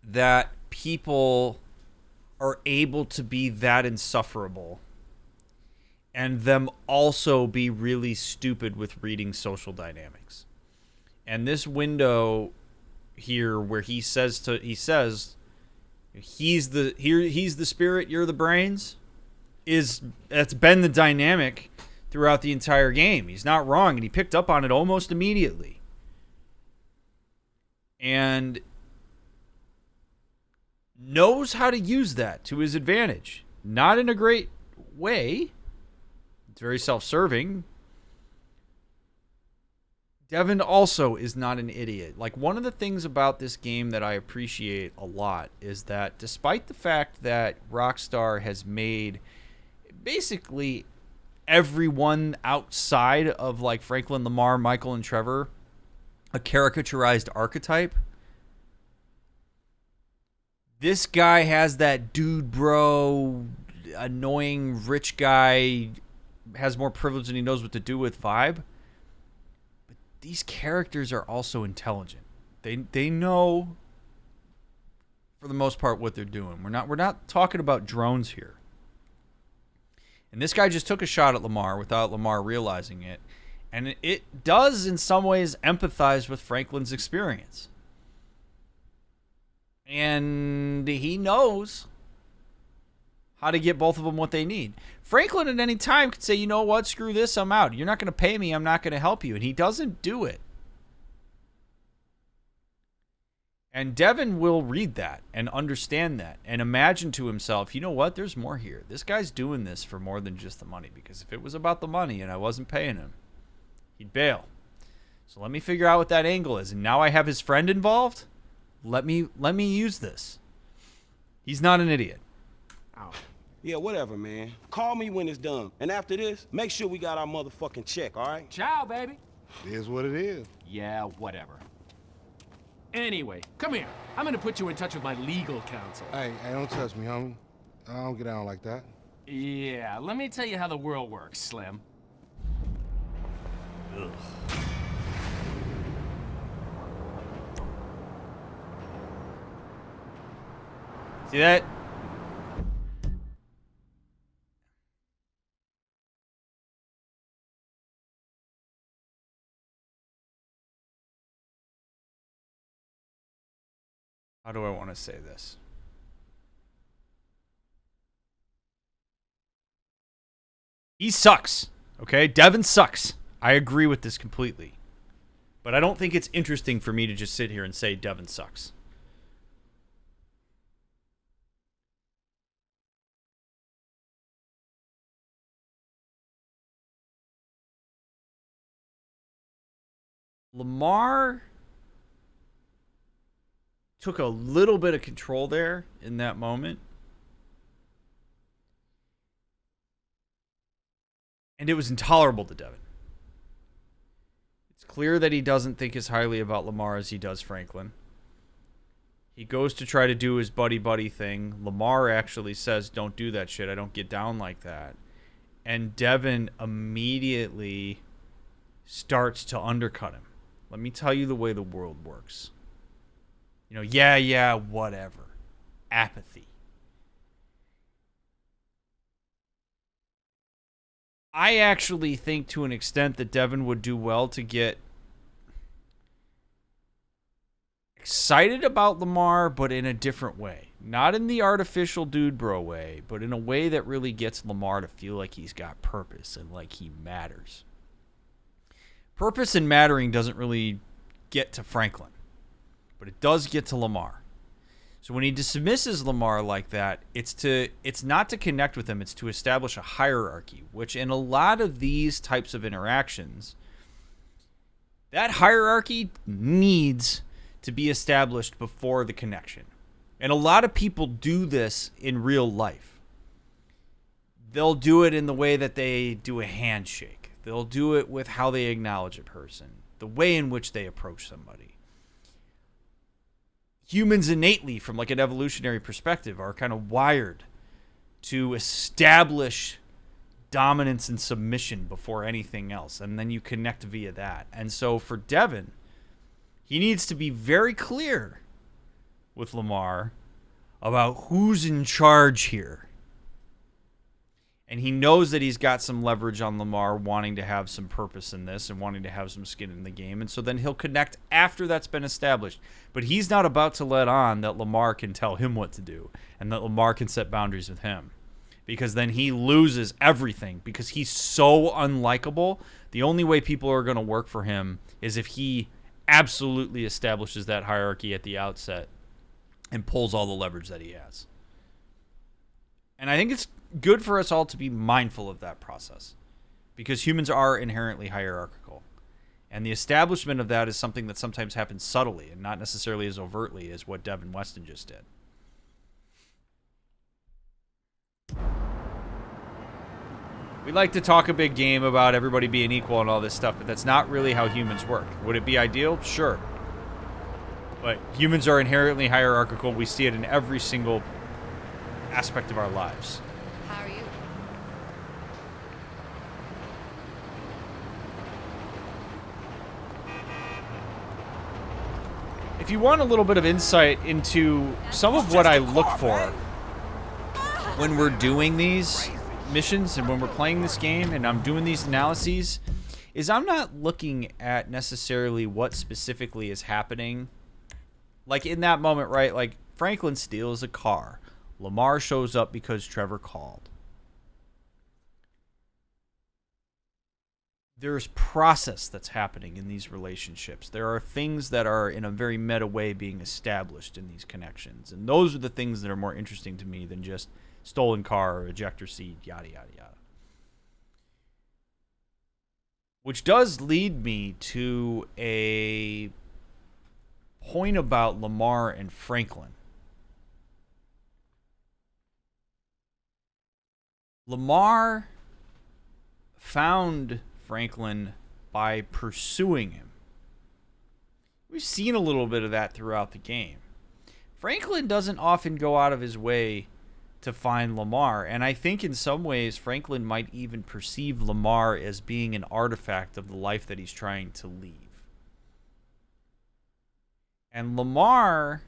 that people are able to be that insufferable and them also be really stupid with reading social dynamics. And this window here where he says he's the spirit, you're the brains, that's been the dynamic throughout the entire game. He's not wrong, and he picked up on it almost immediately. And knows how to use that to his advantage. Not in a great way. It's very self-serving. Devin also is not an idiot. Like, one of the things about this game that I appreciate a lot is that despite the fact that Rockstar has made basically everyone outside of, like, Franklin, Lamar, Michael, and Trevor a caricaturized archetype, this guy has that dude bro, annoying rich guy, has more privilege than he knows what to do with vibe. But these characters are also intelligent. They know, for the most part, what they're doing. We're not talking about drones here. And this guy just took a shot at Lamar without Lamar realizing it. And it does, in some ways, empathize with Franklin's experience. And he knows how to get both of them what they need. Franklin at any time could say, you know what, screw this, I'm out. You're not going to pay me, I'm not going to help you. And he doesn't do it. And Devin will read that and understand that and imagine to himself, you know what, there's more here. This guy's doing this for more than just the money. Because if it was about the money and I wasn't paying him, he'd bail. So let me figure out what that angle is. And now I have his friend involved. Let me use this. He's not an idiot. Ow. Yeah, whatever, man. Call me when it's done. And after this, make sure we got our motherfucking check, all right? Ciao, baby. It is what it is. Yeah, whatever. Anyway, come here. I'm gonna put you in touch with my legal counsel. Hey, don't touch me, homie. I don't get down like that. Yeah, let me tell you how the world works, Slim. Ugh. See that? How do I want to say this? He sucks. Okay? Devin sucks. I agree with this completely. But I don't think it's interesting for me to just sit here and say Devin sucks. Lamar took a little bit of control there in that moment. And it was intolerable to Devin. It's clear that he doesn't think as highly about Lamar as he does Franklin. He goes to try to do his buddy-buddy thing. Lamar actually says, don't do that shit. I don't get down like that. And Devin immediately starts to undercut him. Let me tell you the way the world works. You know, yeah, whatever. Apathy. I actually think to an extent that Devin would do well to get excited about Lamar, but in a different way. Not in the artificial dude bro way, but in a way that really gets Lamar to feel like he's got purpose and like he matters. Purpose and mattering doesn't really get to Franklin, but it does get to Lamar. So when he dismisses Lamar like that, it's not to connect with him, it's to establish a hierarchy, which in a lot of these types of interactions, that hierarchy needs to be established before the connection. And a lot of people do this in real life. They'll do it in the way that they do a handshake. They'll do it with how they acknowledge a person, the way in which they approach somebody. Humans innately, from like an evolutionary perspective, are kind of wired to establish dominance and submission before anything else, and then you connect via that. And so for Devin, he needs to be very clear with Lamar about who's in charge here. And he knows that he's got some leverage on Lamar wanting to have some purpose in this and wanting to have some skin in the game. And so then he'll connect after that's been established. But he's not about to let on that Lamar can tell him what to do and that Lamar can set boundaries with him. Because then he loses everything because he's so unlikable. The only way people are going to work for him is if he absolutely establishes that hierarchy at the outset and pulls all the leverage that he has. And I think it's good for us all to be mindful of that process because humans are inherently hierarchical. And the establishment of that is something that sometimes happens subtly and not necessarily as overtly as what Devin Weston just did. We like to talk a big game about everybody being equal and all this stuff, but that's not really how humans work. Would it be ideal? Sure. But humans are inherently hierarchical. We see it in every single aspect of our lives. How are you? If you want a little bit of insight into some of what I look for when we're doing these missions and when we're playing this game and I'm doing these analyses, is I'm not looking at necessarily what specifically is happening. Like in that moment, right? Like Franklin steals a car. Lamar shows up because Trevor called. There's process that's happening in these relationships. There are things that are in a very meta way being established in these connections. And those are the things that are more interesting to me than just stolen car or ejector seat, yada, yada, yada. Which does lead me to a point about Lamar and Franklin. Lamar found Franklin by pursuing him. We've seen a little bit of that throughout the game. Franklin doesn't often go out of his way to find Lamar, and I think in some ways Franklin might even perceive Lamar as being an artifact of the life that he's trying to leave. And Lamar,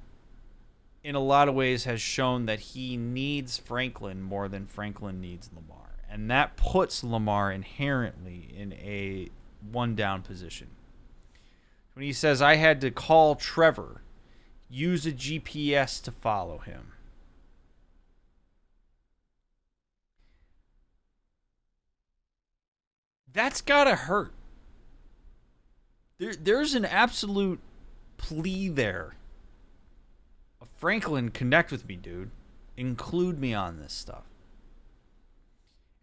in a lot of ways, has shown that he needs Franklin more than Franklin needs Lamar. And that puts Lamar inherently in a one-down position. When he says, I had to call Trevor, use a GPS to follow him. That's gotta hurt. There's an absolute plea there. Franklin, connect with me, dude. Include me on this stuff.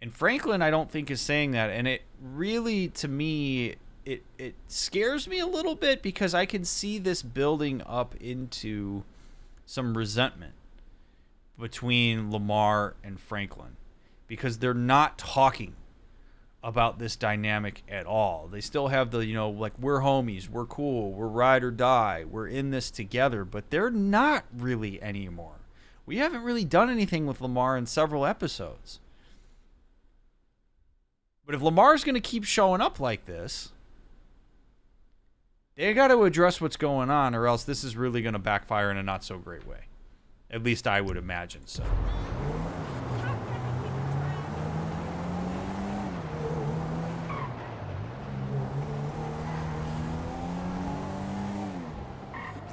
And Franklin, I don't think, is saying that. And it really, to me, it scares me a little bit because I can see this building up into some resentment between Lamar and Franklin because they're not talking about this dynamic at all. They still have the, like, we're homies, we're cool, we're ride or die, we're in this together, but they're not really anymore. We haven't really done anything with Lamar in several episodes. But if Lamar's going to keep showing up like this, they got to address what's going on, or else this is really going to backfire in a not so great way. At least I would imagine so.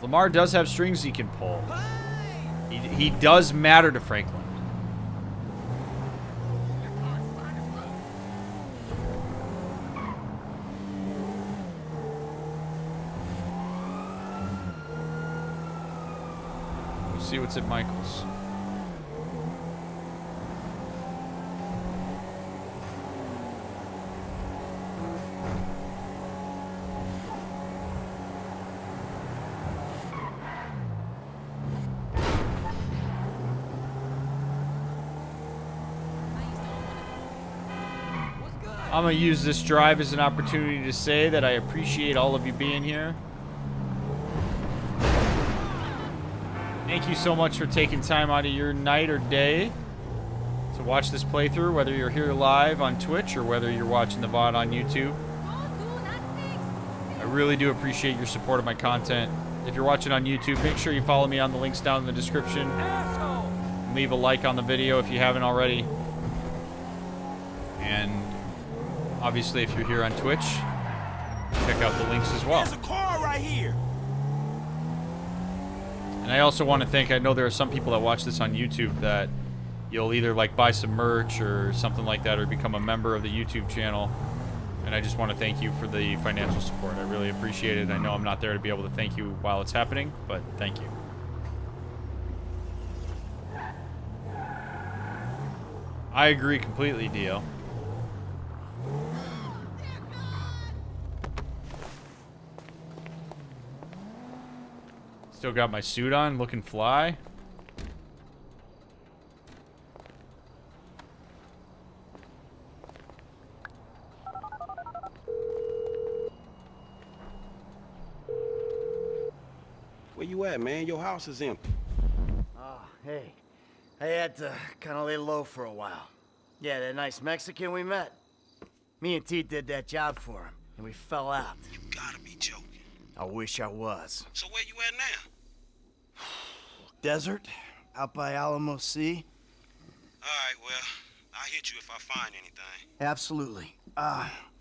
Lamar does have strings he can pull. He does matter to Franklin. We'll see what's at Michael's. I'm going to use this drive as an opportunity to say that I appreciate all of you being here. Thank you so much for taking time out of your night or day to watch this playthrough, whether you're here live on Twitch or whether you're watching the VOD on YouTube. I really do appreciate your support of my content. If you're watching on YouTube, make sure you follow me on the links down in the description. Leave a like on the video if you haven't already. And obviously, if you're here on Twitch, check out the links as well. There's a car right here. And I also want to thank, I know there are some people that watch this on YouTube that you'll either like buy some merch or something like that or become a member of the YouTube channel. And I just want to thank you for the financial support. I really appreciate it. I know I'm not there to be able to thank you while it's happening, but thank you. I agree completely, Dio. Still got my suit on, looking fly. Where you at, man? Your house is empty. Oh, hey. I had to kind of lay low for a while. Yeah, that nice Mexican we met. Me and T did that job for him, and we fell out. You gotta be joking. I wish I was. So where you at now? Desert, out by Alamo Sea. All right, well, I'll hit you if I find anything. Absolutely.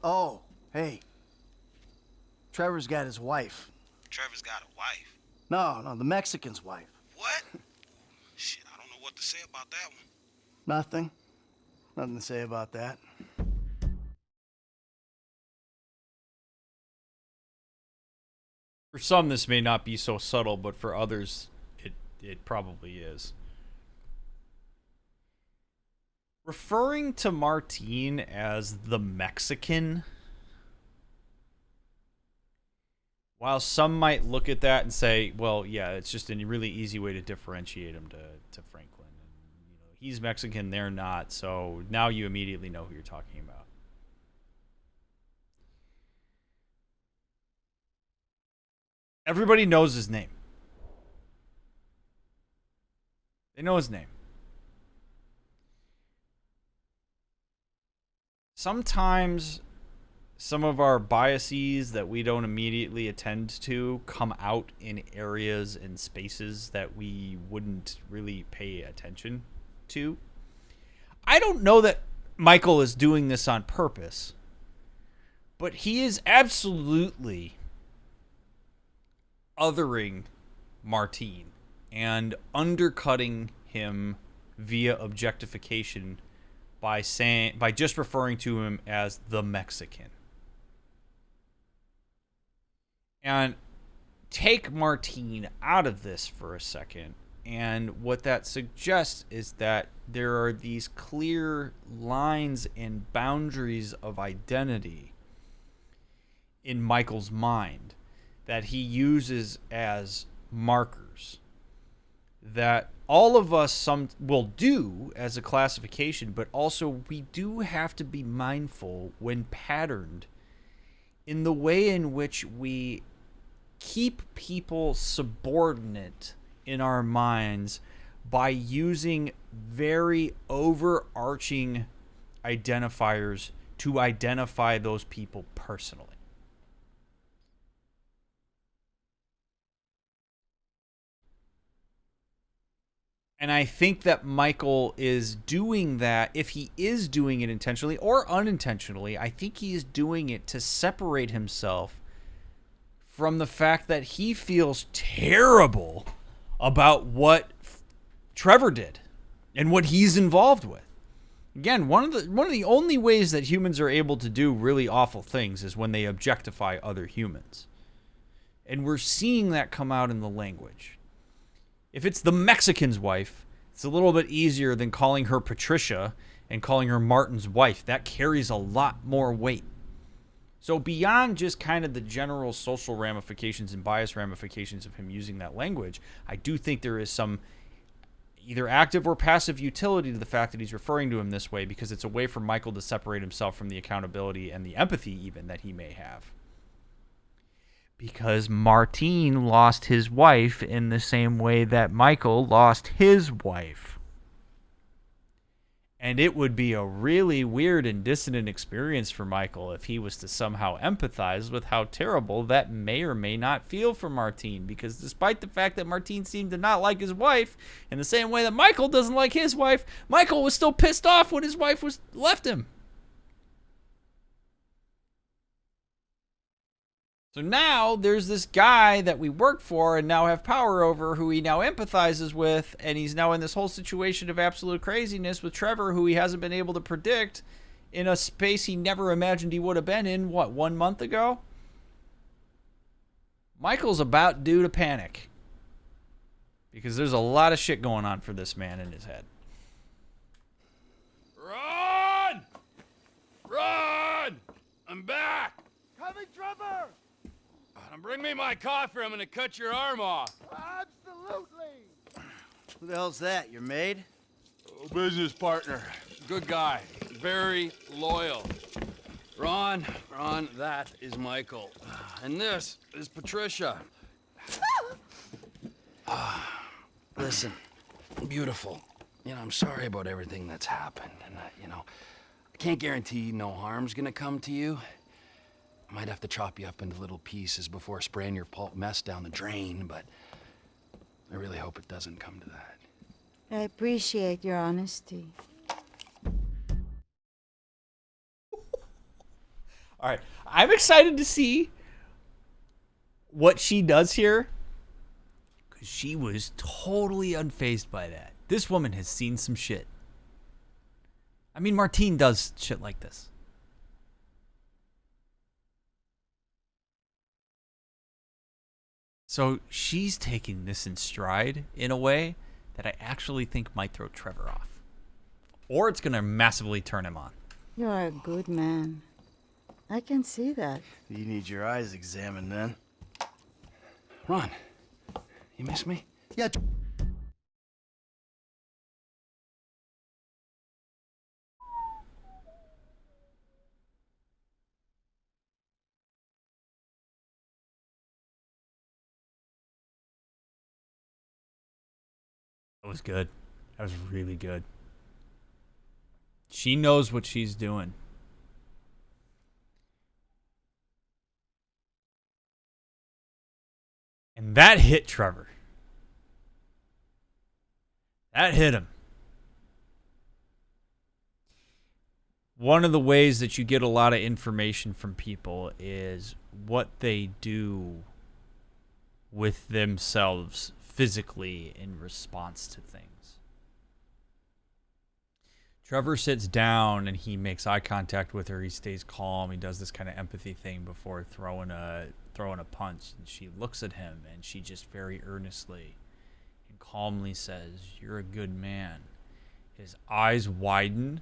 Oh, hey. Trevor's got his wife. Trevor's got a wife? No, the Mexican's wife. What? Shit, I don't know what to say about that one. Nothing. Nothing to say about that. For some, this may not be so subtle, but for others, it probably is. Referring to Martine as the Mexican, while some might look at that and say, well, yeah, it's just a really easy way to differentiate him to Franklin. And, you know, he's Mexican, they're not, so now you immediately know who you're talking about. Everybody knows his name. They know his name. Sometimes some of our biases that we don't immediately attend to come out in areas and spaces that we wouldn't really pay attention to. I don't know that Michael is doing this on purpose, but he is absolutely othering Martine and undercutting him via objectification by just referring to him as the Mexican. And take Martine out of this for a second, and what that suggests is that there are these clear lines and boundaries of identity in Michael's mind that he uses as markers that all of us will do as a classification, but also we do have to be mindful when patterned in the way in which we keep people subordinate in our minds by using very overarching identifiers to identify those people personally. And I think that Michael is doing that, if he is doing it intentionally or unintentionally, I think he is doing it to separate himself from the fact that he feels terrible about what Trevor did and what he's involved with. Again, one of the only ways that humans are able to do really awful things is when they objectify other humans. And we're seeing that come out in the language. If it's the Mexican's wife, it's a little bit easier than calling her Patricia and calling her Martin's wife. That carries a lot more weight. So beyond just kind of the general social ramifications and bias ramifications of him using that language, I do think there is some either active or passive utility to the fact that he's referring to him this way, because it's a way for Michael to separate himself from the accountability and the empathy even that he may have. Because Martin lost his wife in the same way that Michael lost his wife. And it would be a really weird and dissonant experience for Michael if he was to somehow empathize with how terrible that may or may not feel for Martin. Because despite the fact that Martin seemed to not like his wife, in the same way that Michael doesn't like his wife, Michael was still pissed off when his wife was left him. So now there's this guy that we work for and now have power over, who he now empathizes with, and he's now in this whole situation of absolute craziness with Trevor, who he hasn't been able to predict, in a space he never imagined he would have been in, 1 month ago? Michael's about due to panic. Because there's a lot of shit going on for this man in his head. Run! Run! I'm back! Coming, Trevor! Bring me my coffee, I'm gonna cut your arm off. Absolutely! Who the hell's that, your maid? Business partner. Good guy. Very loyal. Ron, that is Michael. And this is Patricia. Listen, beautiful. I'm sorry about everything that's happened. And, I can't guarantee no harm's gonna come to you. I might have to chop you up into little pieces before spraying your pulp mess down the drain, but I really hope it doesn't come to that. I appreciate your honesty. All right. I'm excited to see what she does here, because she was totally unfazed by that. This woman has seen some shit. I mean, Martin does shit like this. So she's taking this in stride in a way that I actually think might throw Trevor off. Or it's going to massively turn him on. You are a good man. I can see that. You need your eyes examined then. Ron, you miss me? Yeah. That was good. That was really good. She knows what she's doing. And that hit Trevor. That hit him. One of the ways that you get a lot of information from people is what they do with themselves physically in response to things. Trevor sits down and he makes eye contact with her. He stays calm. He does this kind of empathy thing before throwing a punch. And she looks at him and she just very earnestly and calmly says, "You're a good man." His eyes widen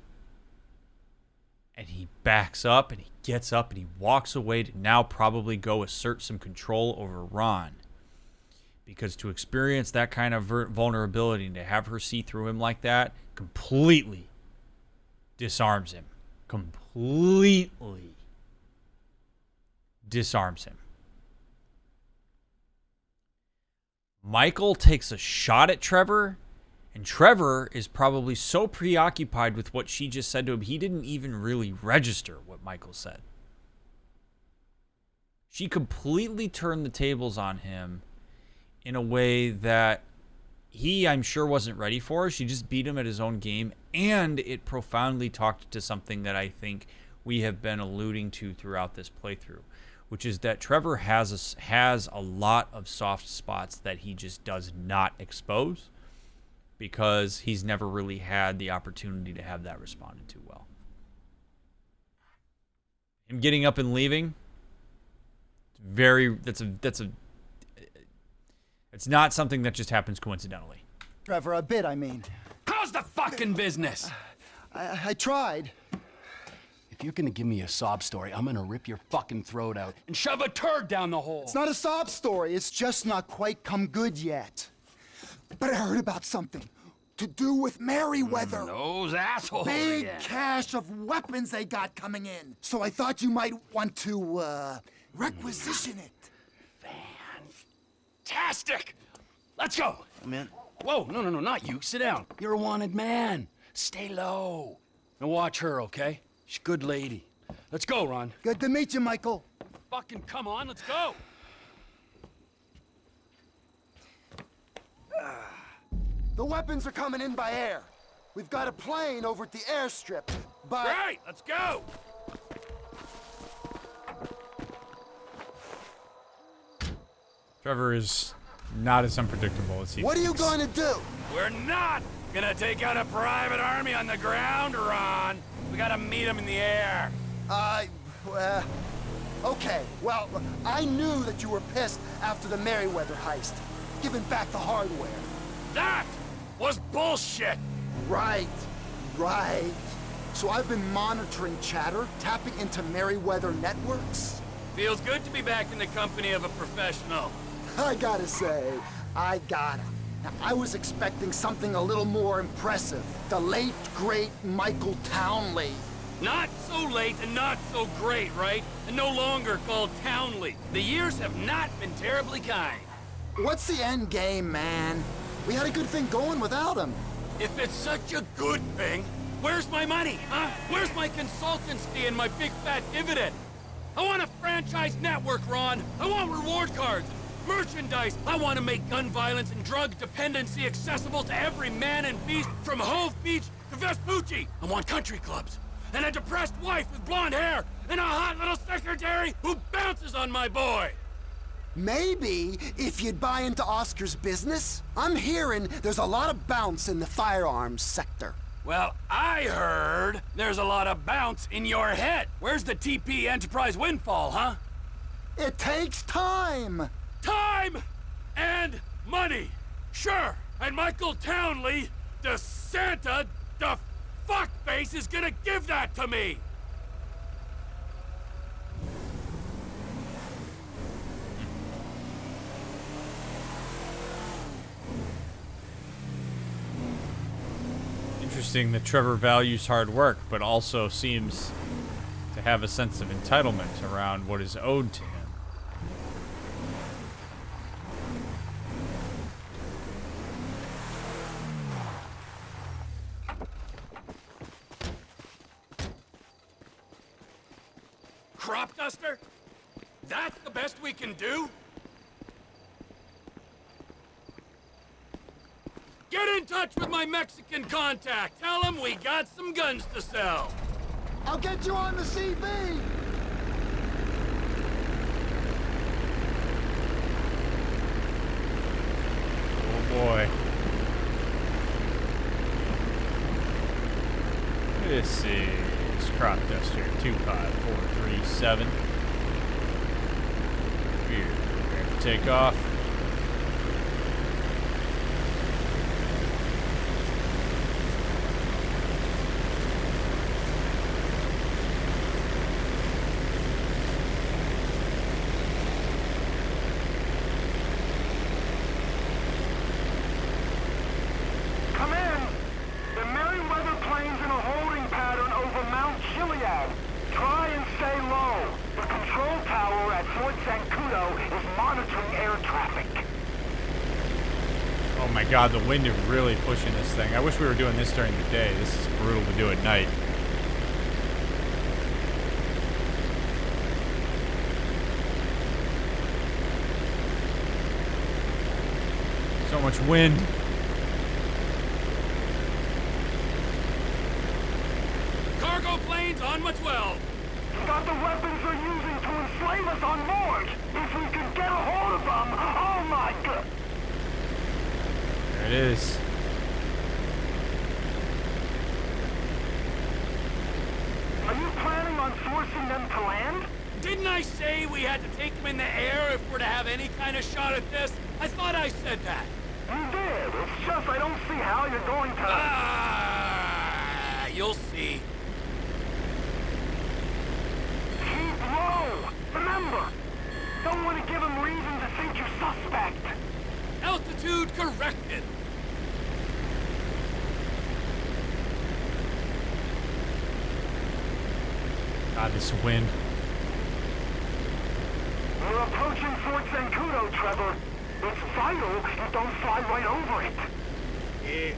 and he backs up and he gets up and he walks away to now probably go assert some control over Ron. Because to experience that kind of vulnerability and to have her see through him like that completely disarms him. Completely disarms him. Michael takes a shot at Trevor, and Trevor is probably so preoccupied with what she just said to him, he didn't even really register what Michael said. She completely turned the tables on him in a way that he, I'm sure, wasn't ready for. She just beat him at his own game, and it profoundly talked to something that I think we have been alluding to throughout this playthrough, which is that Trevor has a lot of soft spots that he just does not expose because he's never really had the opportunity to have that responded to well. Him getting up and leaving, it's not something that just happens coincidentally. Trevor, a bit, I mean. How's the fucking business? I tried. If you're gonna give me a sob story, I'm gonna rip your fucking throat out and shove a turd down the hole. It's not a sob story. It's just not quite come good yet. But I heard about something to do with Merryweather. Those assholes Big again. cache of weapons they got coming in. So I thought you might want to, requisition it. Fantastic! Let's go! I'm in. Whoa, no, not you. Sit down. You're a wanted man. Stay low. And watch her, okay? She's a good lady. Let's go, Ron. Good to meet you, Michael. Fucking come on, let's go! The weapons are coming in by air. We've got a plane over at the airstrip, but... Right, let's go! Trevor is not as unpredictable as he What are you thinks. going to do? We're not gonna take out a private army on the ground, Ron. We gotta meet them in the air. Okay, well, I knew that you were pissed after the Merryweather heist, giving back the hardware. That was bullshit! Right. So I've been monitoring chatter, tapping into Merryweather networks. Feels good to be back in the company of a professional. I gotta say, I gotta. Now, I was expecting something a little more impressive. The late, great Michael Townley. Not so late and not so great, right? And no longer called Townley. The years have not been terribly kind. What's the end game, man? We had a good thing going without him. If it's such a good thing, where's my money, huh? Where's my consultancy and my big fat dividend? I want a franchise network, Ron. I want reward cards, merchandise. I want to make gun violence and drug dependency accessible to every man and beast from Hove Beach to Vespucci. I want country clubs and a depressed wife with blonde hair and a hot little secretary who bounces on my boy. Maybe if you'd buy into Oscar's business. I'm hearing there's a lot of bounce in the firearms sector. Well, I heard there's a lot of bounce in your head. Where's the TP Enterprise windfall, huh? It takes time. Time and money. Sure, and Michael Townley, the Santa, the fuckface, is gonna give that to me. Interesting that Trevor values hard work, but also seems to have a sense of entitlement around what is owed to him. Crop duster? That's the best we can do? Get in touch with my Mexican contact. Tell him we got some guns to sell. I'll get you on the CB. Oh boy. This is Crop Duster 25437. We're prepared to take off. Come in! The Merryweather plane's in a holding pattern over Mount Chiliad. Try and stay low. The control tower at Fort Zancudo is monitoring air traffic. Oh my god, the wind is really pushing this thing. I wish we were doing this during the day. This is brutal to do at night. So much wind. Cargo planes on my 12. got the weapons they're using to enslave us on board. If we could get a hold of them, oh my god. There it is. Are you planning on forcing them to land? Didn't I say we had to take them in the air if we're to have any kind of shot at this? I thought I said that. You did. It's just I don't see how you're going to... Ah, you'll see. Keep low. Remember, don't want to give them reason to think you're suspect. Altitude corrected. God, this wind. We're approaching Fort Zancudo, Trevor. It's vital you don't fly right over it. Yeah.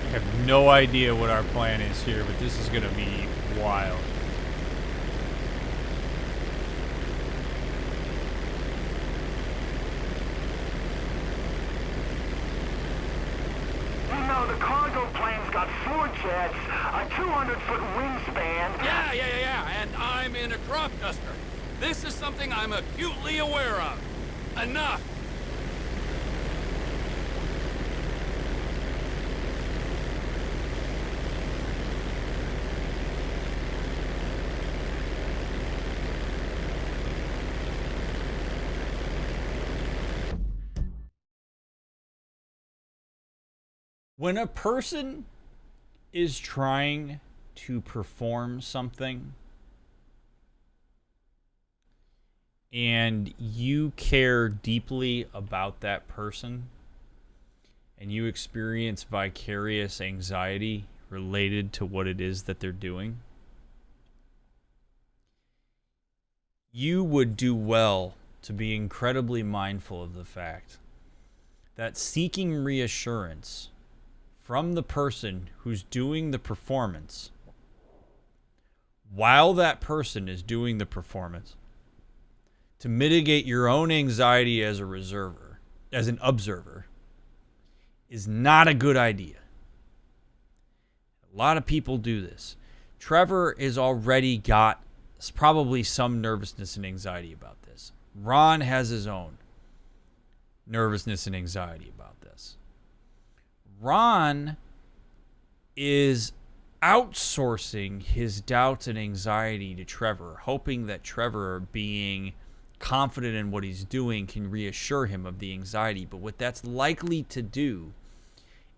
I have no idea what our plan is here, but this is gonna be wild. You know, the cargo plane's got 4 jets, a 200-foot wingspan. Yeah, and I'm in a crop duster. This is something I'm acutely aware of. Enough. When a person is trying to perform something and you care deeply about that person and you experience vicarious anxiety related to what it is that they're doing, you would do well to be incredibly mindful of the fact that seeking reassurance from the person who's doing the performance, while that person is doing the performance, to mitigate your own anxiety as an observer, is not a good idea. A lot of people do this. Trevor has already got probably some nervousness and anxiety about this. Ron has his own nervousness and anxiety about this. Ron is outsourcing his doubts and anxiety to Trevor, hoping that Trevor, being confident in what he's doing, can reassure him of the anxiety. But what that's likely to do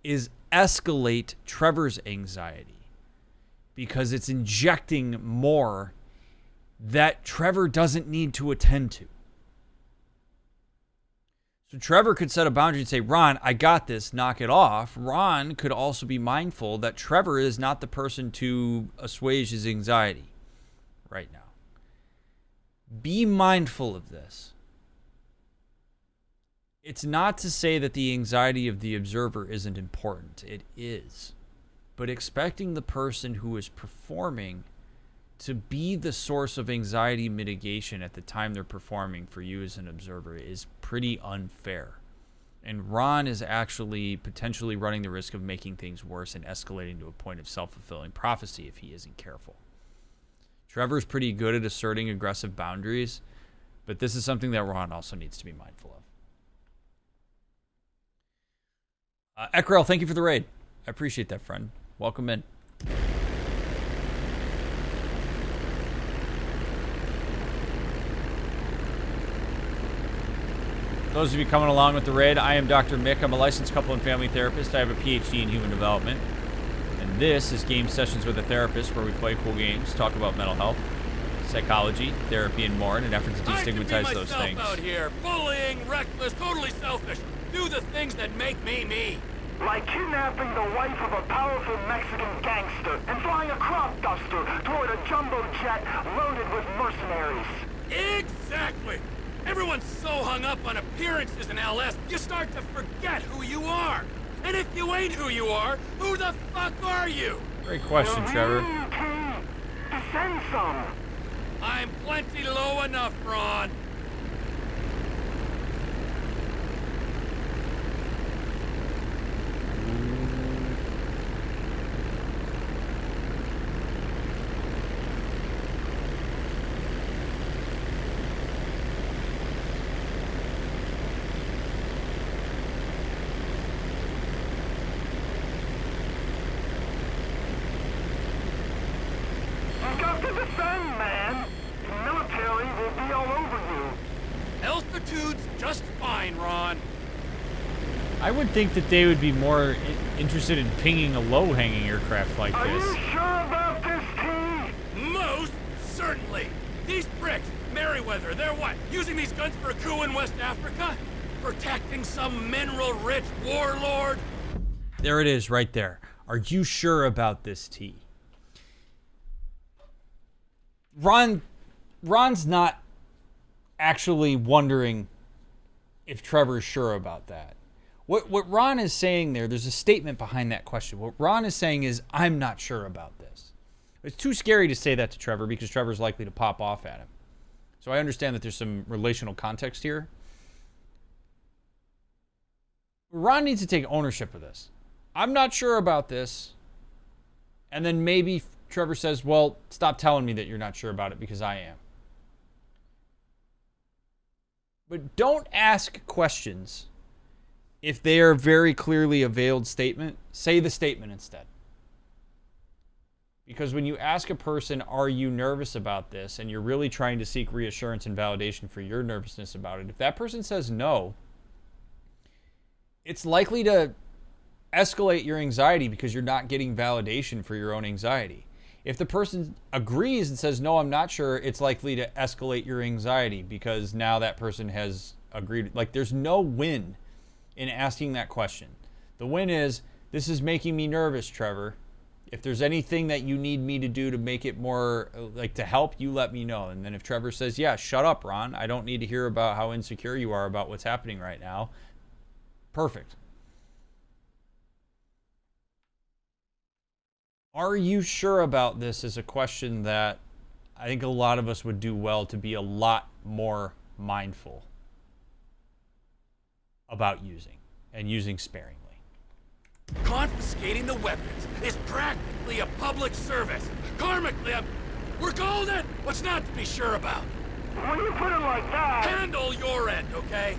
is escalate Trevor's anxiety, because it's injecting more that Trevor doesn't need to attend to. So Trevor could set a boundary and say, Ron, I got this, knock it off. Ron could also be mindful that Trevor is not the person to assuage his anxiety right now. Be mindful of this. It's not to say that the anxiety of the observer isn't important. It is. But expecting the person who is performing to be the source of anxiety mitigation at the time they're performing for you as an observer is pretty unfair. And Ron is actually potentially running the risk of making things worse and escalating to a point of self-fulfilling prophecy if he isn't careful. Trevor's pretty good at asserting aggressive boundaries, but this is something that Ron also needs to be mindful of. Ekrel, thank you for the raid. I appreciate that, friend. Welcome in. Those of you coming along with the raid, I am Dr. Mick. I'm a licensed couple and family therapist. I have a PhD in human development. And this is Game Sessions with a Therapist, where we play cool games, talk about mental health, psychology, therapy, and more in an effort to destigmatize those things. Out here, bullying, reckless, totally selfish. Do the things that make me me. Like kidnapping the wife of a powerful Mexican gangster and flying a crop duster toward a jumbo jet loaded with mercenaries. Exactly. Everyone's so hung up on appearances in LS, you start to forget who you are. And if you ain't who you are, who the fuck are you? Great question, Trevor. Send some. I'm plenty low enough, Ron. to defend, man. The military will be all over you. Altitude's just fine, Ron. I would think that they would be more interested in pinging a low-hanging aircraft like Are this. you sure about this, T? Most certainly. These pricks, Merryweather, they're what? Using these guns for a coup in West Africa? Protecting some mineral-rich warlord? There it is, right there. Are you sure about this, T? Ron's not actually wondering if Trevor's sure about that. What Ron is saying there's a statement behind that question. What Ron is saying is, I'm not sure about this. It's too scary to say that to Trevor because Trevor's likely to pop off at him. So I understand that there's some relational context here. Ron needs to take ownership of this. I'm not sure about this. And then maybe Trevor says, well, stop telling me that you're not sure about it because I am. But don't ask questions if they are very clearly a veiled statement. Say the statement instead. Because when you ask a person, are you nervous about this? And you're really trying to seek reassurance and validation for your nervousness about it. If that person says no, it's likely to escalate your anxiety because you're not getting validation for your own anxiety. If the person agrees and says, no, I'm not sure, it's likely to escalate your anxiety because now that person has agreed. Like, there's no win in asking that question. The win is, this is making me nervous, Trevor. If there's anything that you need me to do to make it more, like, to help, you let me know. And then if Trevor says, yeah, shut up, Ron. I don't need to hear about how insecure you are about what's happening right now. Perfect. Are you sure about this is a question that I think a lot of us would do well to be a lot more mindful about using, and using sparingly. Confiscating the weapons is practically a public service. Karmically, we're golden! What's not to be sure about? When you put it like that... Handle your end, okay?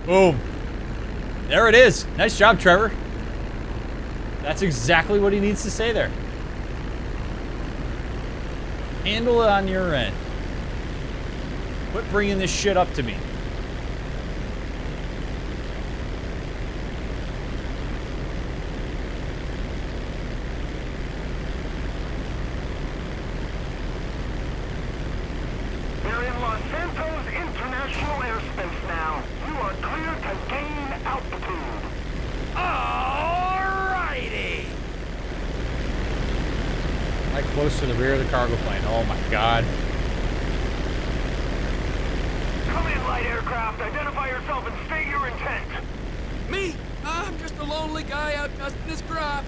Boom. There it is. Nice job, Trevor. That's exactly what he needs to say there. Handle it on your end. Quit bringing this shit up to me. We're in Los Santos International Airspace now. You are clear to gain altitude. Alrighty! Right close to the rear of the cargo plane. Oh my god. Come in, light aircraft. Identify yourself and state your intent. Me? I'm just a lonely guy out dusting his crops.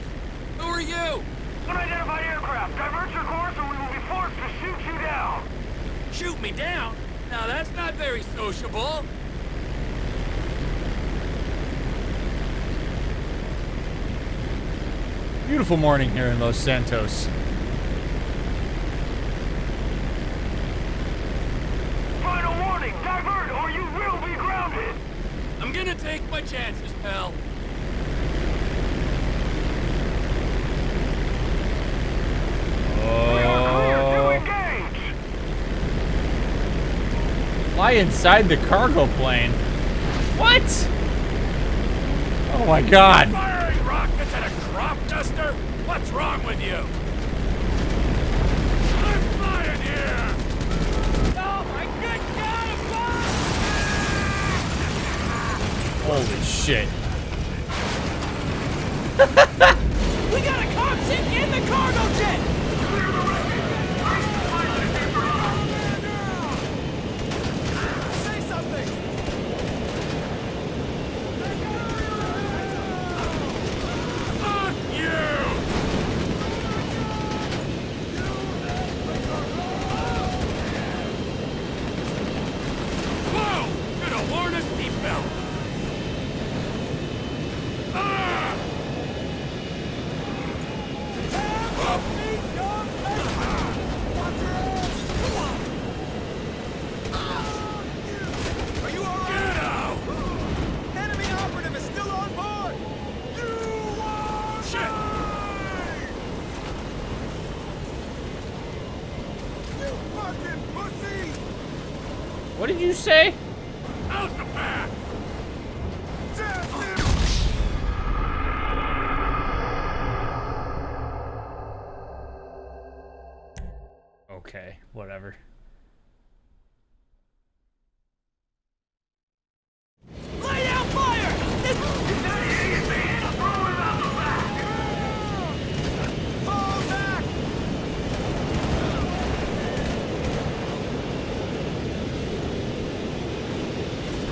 Who are you? Unidentified aircraft. Divert your course or we will be forced to shoot you down. Shoot me down? Now that's not very sociable. Beautiful morning here in Los Santos. Final warning. Divert or you will be grounded. I'm gonna take my chances, pal. Fly inside the cargo plane. What? Oh my god. Firing rockets at a crop duster? What's wrong with you? I'm flying here! Oh my good God! Holy shit. We got a cop sitting in the cargo jet! Say something! Fuck you! Whoa! Could have worn a seatbelt! Ah! fucking pussy! What did you say? How's the back? Okay, whatever. Lay down fire! This is that idiot, man! Throw him out the back! Fall back!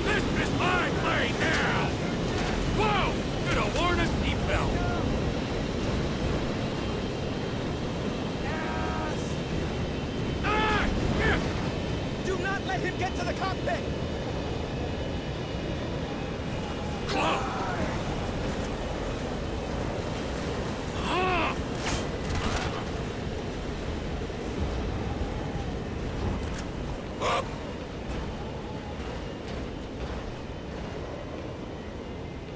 This is my plane now! Whoa! Could have worn a seatbelt! Do not let him get to the cockpit! Close!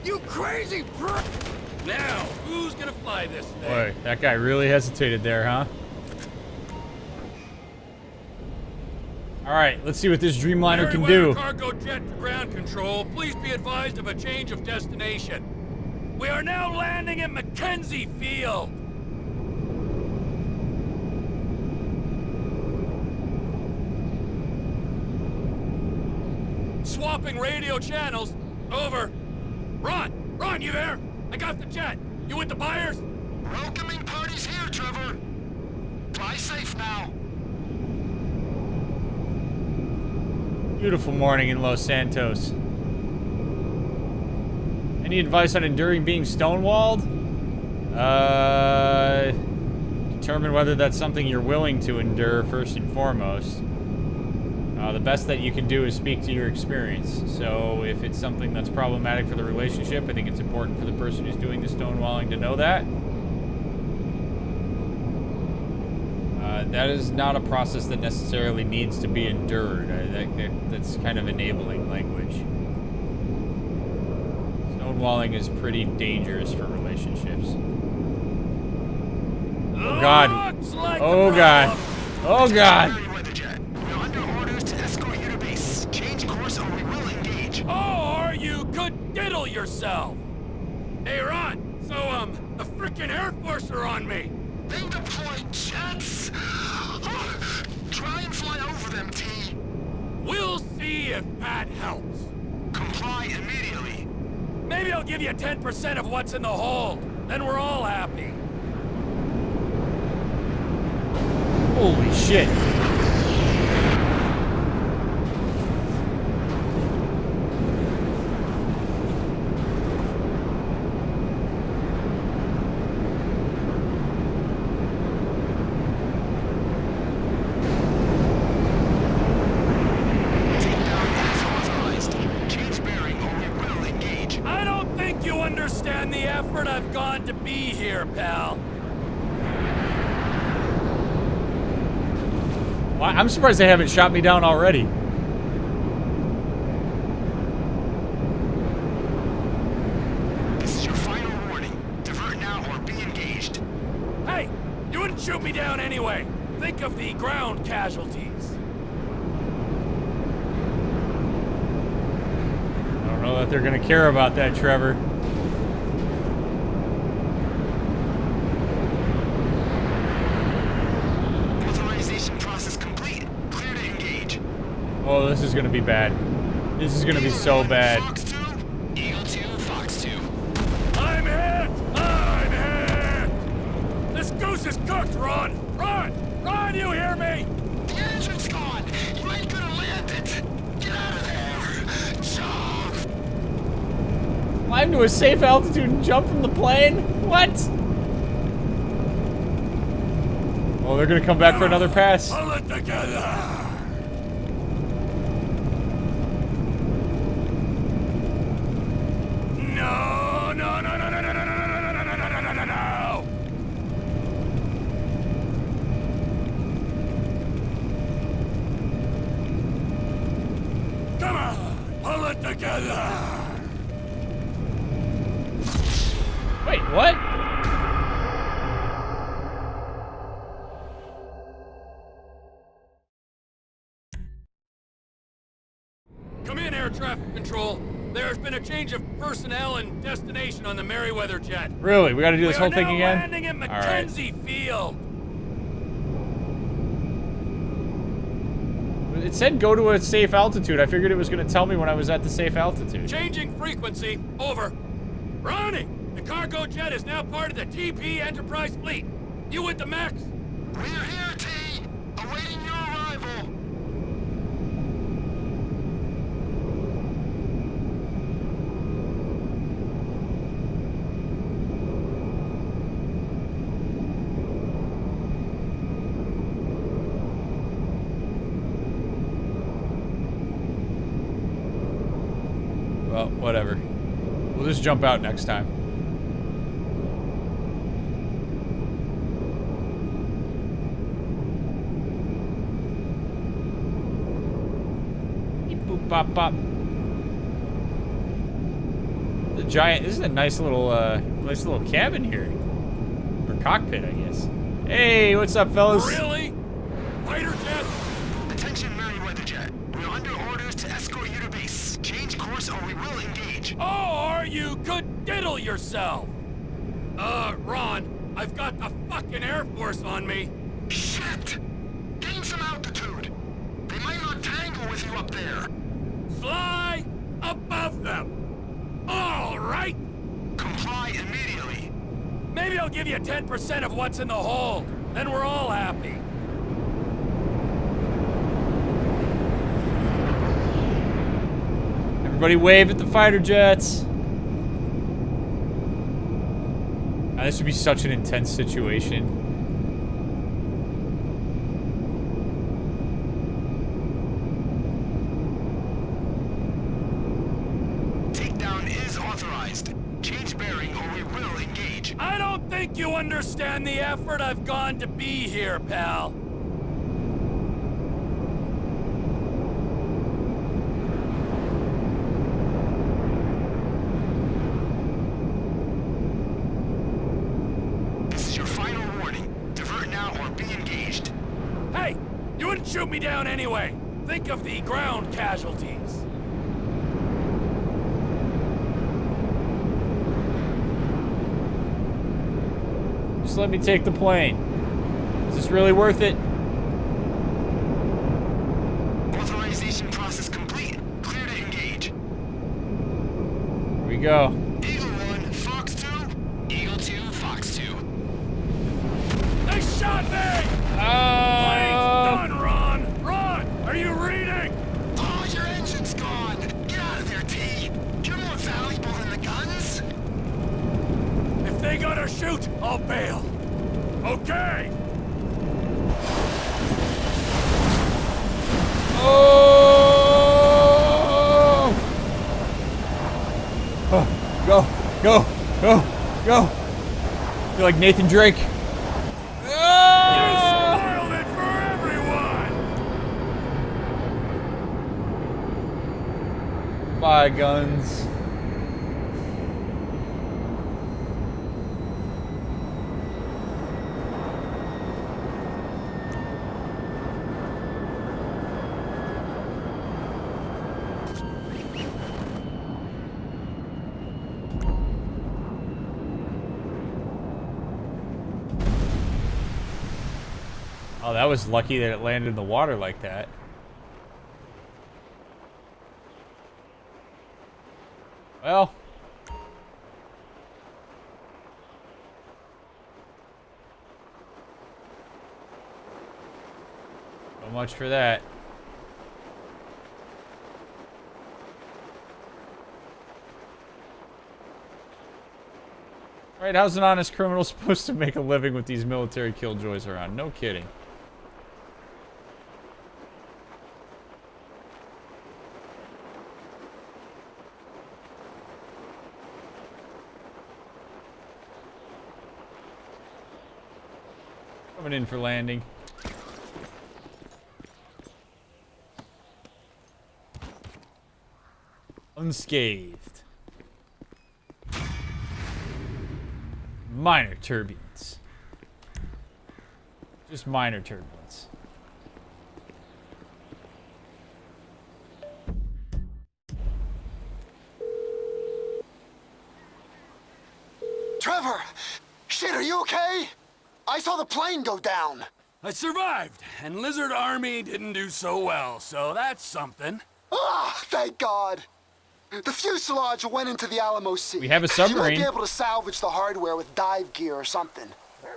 You crazy prick! Now, who's gonna fly this thing? Boy, that guy really hesitated there, huh? Alright, let's see what this Dreamliner can do. Cargo jet to ground control. Please be advised of a change of destination. We are now landing at Mackenzie Field. Swapping radio channels. Over. Ron! Ron, you there? I got the jet. You with the buyers? Welcoming party's here, Trevor. Fly safe now. Beautiful morning in Los Santos. Any advice on enduring being stonewalled? Determine whether that's something you're willing to endure first and foremost. The best that you can do is speak to your experience. So if it's something that's problematic for the relationship, I think it's important for the person who's doing the stonewalling to know that. That is not a process that necessarily needs to be endured. That's kind of enabling language. Stonewalling is pretty dangerous for relationships. Oh God! Oh God! Oh God! We're under orders to escort you to base. Change course or we will engage. Or you could diddle yourself. Hey, Ron. So, the frickin' Air Force are on me. They deploy jets. Try and fly over them, T. We'll see if that helps. Comply immediately. Maybe I'll give you 10% of what's in the hold. Then we're all happy. Holy shit. To be here, pal. Well, I'm surprised they haven't shot me down already. This is your final warning. Divert now or be engaged. Hey, you wouldn't shoot me down anyway. Think of the ground casualties. I don't know that they're gonna care about that, Trevor. Oh, this is gonna be bad. This is gonna be so bad. Fox 2, Eagle 2, Fox 2. I'm hit! I'm hit! This goose is cooked, Ron! Ron! Ron, you hear me? The engine's gone! You ain't gonna land it! Get out of there! Jump! Climb to a safe altitude and jump from the plane? What? Oh, they're gonna come back for another pass. Pull it together! Come on, pull it together! Wait, what? Come in, air traffic control. There's been a change of personnel and destination on the Merryweather jet. Really? We gotta do this whole thing We are again? now landing at All right. Mackenzie Field. It said go to a safe altitude. I figured it was gonna tell me when I was at the safe altitude. Changing frequency. Over. Ronnie, the cargo jet is now part of the TP Enterprise fleet. You with the Max? We're here, T. Awaiting your arrival. Well, whatever. We'll just jump out next time. Beep, boop, bop, bop. The giant. This is a nice little cabin here, or cockpit, I guess. Hey, what's up, fellas? Really? Fighter jet? Attention, Merryweather jet. We're under orders to escort you to base. Change course or we will engage. Or you could diddle yourself. Ron, I've got the fucking Air Force on me. Shit! Gain some altitude. They might not tangle with you up there. Fly above them. All right. Comply immediately. Maybe I'll give you 10% of what's in the hold. Then we're all happy. Everybody wave at the fighter jets. Now, this would be such an intense situation. Takedown is authorized. Change bearing or we will engage. I don't think you understand the effort I've gone to be here, pal. Hey, you wouldn't shoot me down anyway. Think of the ground casualties. Just let me take the plane. Is this really worth it? Authorization process complete. Clear to engage. Here we go. Eagle 1, Fox 2. Eagle 2, Fox 2. They shot me! Plane's done, Ron! Ron, are you reading? Oh, your engine's gone. Get out of there, T. You're more valuable than the guns. If they gotta shoot, I'll bail. Okay. Oh! Oh, go, go, go, go. You're like Nathan Drake. Bye, guns. Oh, that was lucky that it landed in the water like that. Well. So much for that. Right, how's an honest criminal supposed to make a living with these military killjoys around? No kidding. Coming in for landing. Unscathed. Minor turbulence. Just minor turbulence. down. I survived, and Lizard Army didn't do so well, so that's something. Ah, thank God. The fuselage went into the Alamo Sea. We have a You submarine. might be able to salvage the hardware with dive gear or something.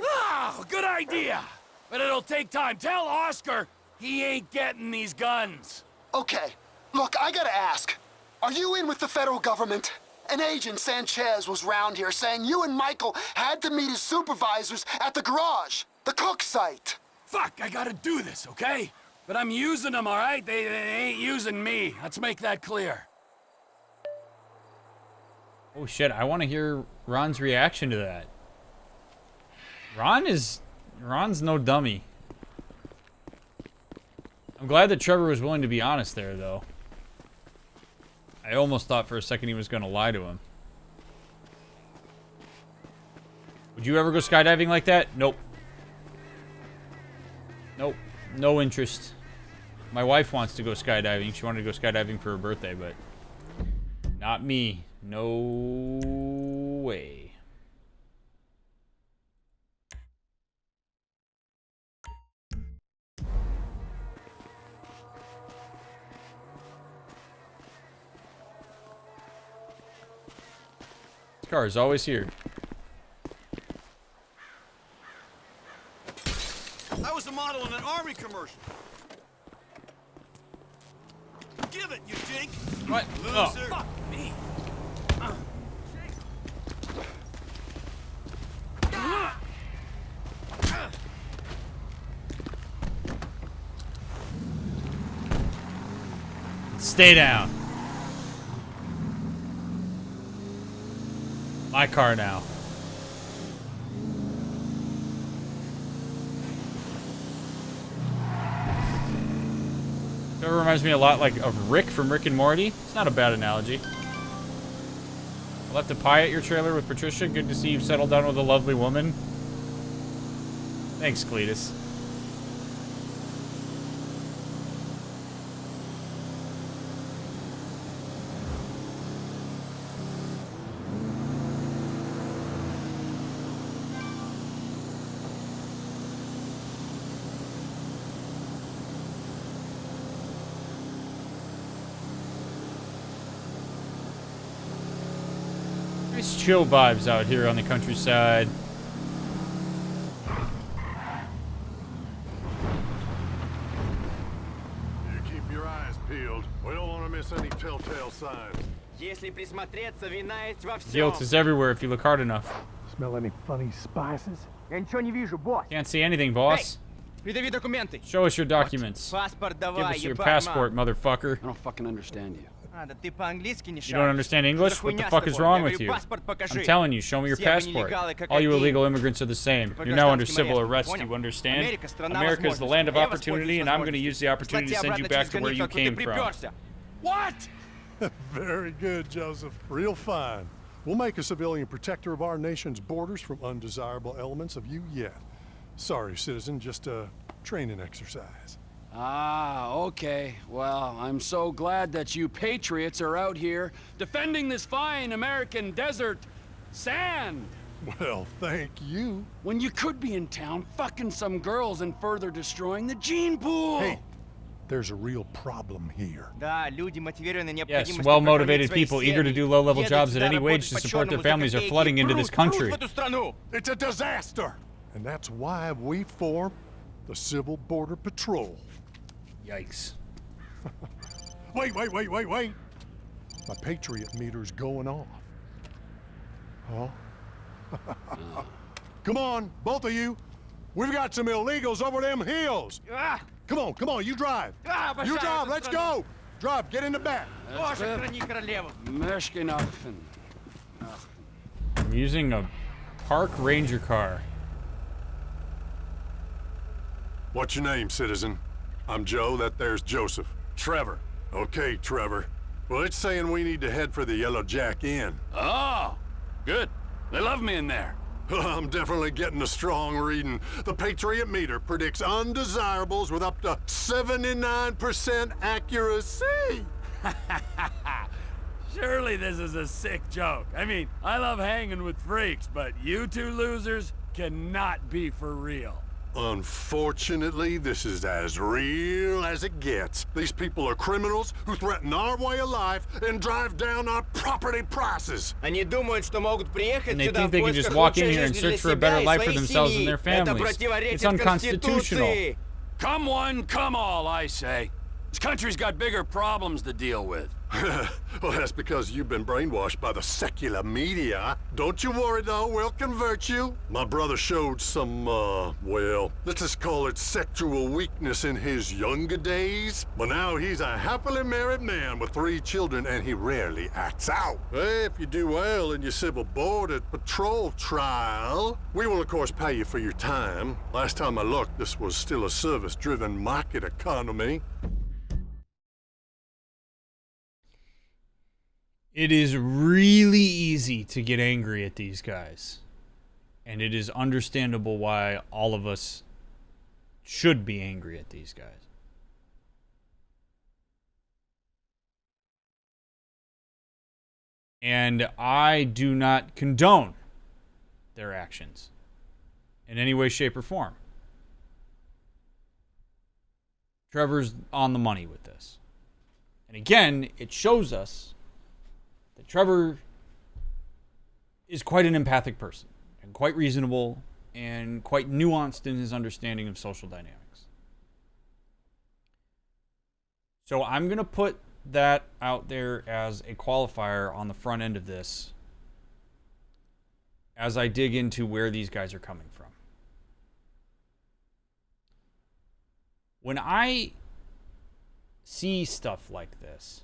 Ah, good idea. But it'll take time. Tell Oscar he ain't getting these guns. Okay, look, I gotta ask. Are you in with the federal government? An agent, Sanchez, was round here saying you and Michael had to meet his supervisors at the garage, the cook site. Fuck, I gotta do this, okay? But I'm using them, all right? They ain't using me. Let's make that clear. Oh shit, I want to hear Ron's reaction to that. Ron's no dummy. I'm glad that Trevor was willing to be honest there, though. I almost thought for a second he was going to lie to him. Would you ever go skydiving like that? Nope. Nope. No interest. My wife wants to go skydiving. She wanted to go skydiving for her birthday, but not me. No way. This car is always here. I was a model in an army commercial. Give it, you dink. What? Loser. Oh. Fuck me. Stay down. My car now. Trevor reminds me a lot like of Rick from Rick and Morty. It's not a bad analogy. I left a pie at your trailer with Patricia. Good to see you've settled down with a lovely woman. Thanks, Cletus. Nice chill vibes out here on the countryside. You keep your eyes peeled. We don't want to miss any telltale signs. Guilt is everywhere if you look hard enough. Smell any funny spices? Я ничего не вижу, босс. Can't see anything, boss. Придави документы. Show us your documents. Паспорт Give давай, us your ебать, passport, motherfucker. I don't fucking understand you. А, да ты по-английски не You don't understand English? What the fuck is wrong with you? I'm telling you, show me your passport. All you illegal immigrants are the same. You're now under civil arrest, you understand? America is the land of opportunity, and I'm going to use the opportunity to send you back to where you came from. What? Very good, Joseph. Real fine. We'll make a civilian protector of our nation's borders from undesirable elements of you yet. Sorry, citizen, just a training exercise. Ah, okay. Well, I'm so glad that you patriots are out here defending this fine American desert sand. Well, thank you. When you could be in town fucking some girls and further destroying the gene pool. Hey, there's a real problem here. Yes, well-motivated people eager to do low-level jobs at any wage to support their families are flooding into this country. It's a disaster! And that's why we formed the Civil Border Patrol. Yikes. Wait! My Patriot meter's going off. Huh? Come on, both of you. We've got some illegals over them hills. Come on, you drive. You drive, let's go. Drive, get in the back. I'm using a park ranger car. What's your name, citizen? I'm Joe, that there's Joseph. Trevor. Okay, Trevor. Well, it's saying we need to head for the Yellow Jack Inn. Oh, good. They love me in there. I'm definitely getting a strong reading. The Patriot meter predicts undesirables with up to 79% accuracy. Surely this is a sick joke. I mean, I love hanging with freaks, but you two losers cannot be for real. Unfortunately, this is as real as it gets. These people are criminals who threaten our way of life and drive down our property prices. And they think they can just walk in here and search for a better life for themselves and their families. It's unconstitutional. Come one, come all, I say. This country's got bigger problems to deal with. Well, that's because you've been brainwashed by the secular media. Don't you worry, though. We'll convert you. My brother showed some, well, let's just call it sexual weakness in his younger days. But now he's a happily married man with 3 children, and he rarely acts out. Hey, if you do well in your civil border patrol trial, we will, of course, pay you for your time. Last time I looked, this was still a service-driven market economy. It is really easy to get angry at these guys. And it is understandable why all of us should be angry at these guys. And I do not condone their actions in any way, shape, or form. Trevor's on the money with this. And again, it shows us that Trevor is quite an empathic person and quite reasonable and quite nuanced in his understanding of social dynamics. So I'm going to put that out there as a qualifier on the front end of this as I dig into where these guys are coming from. When I see stuff like this,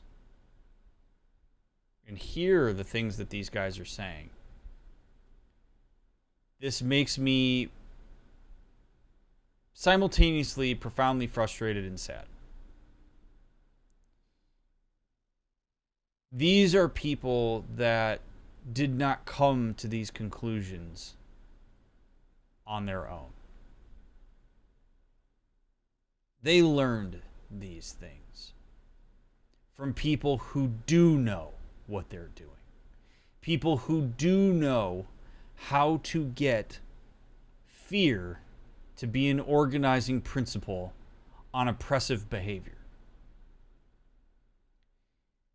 and hear the things that these guys are saying, this makes me simultaneously profoundly frustrated and sad. These are people that did not come to these conclusions on their own. They learned these things from people who do know what they're doing. People who do know how to get fear to be an organizing principle on oppressive behavior.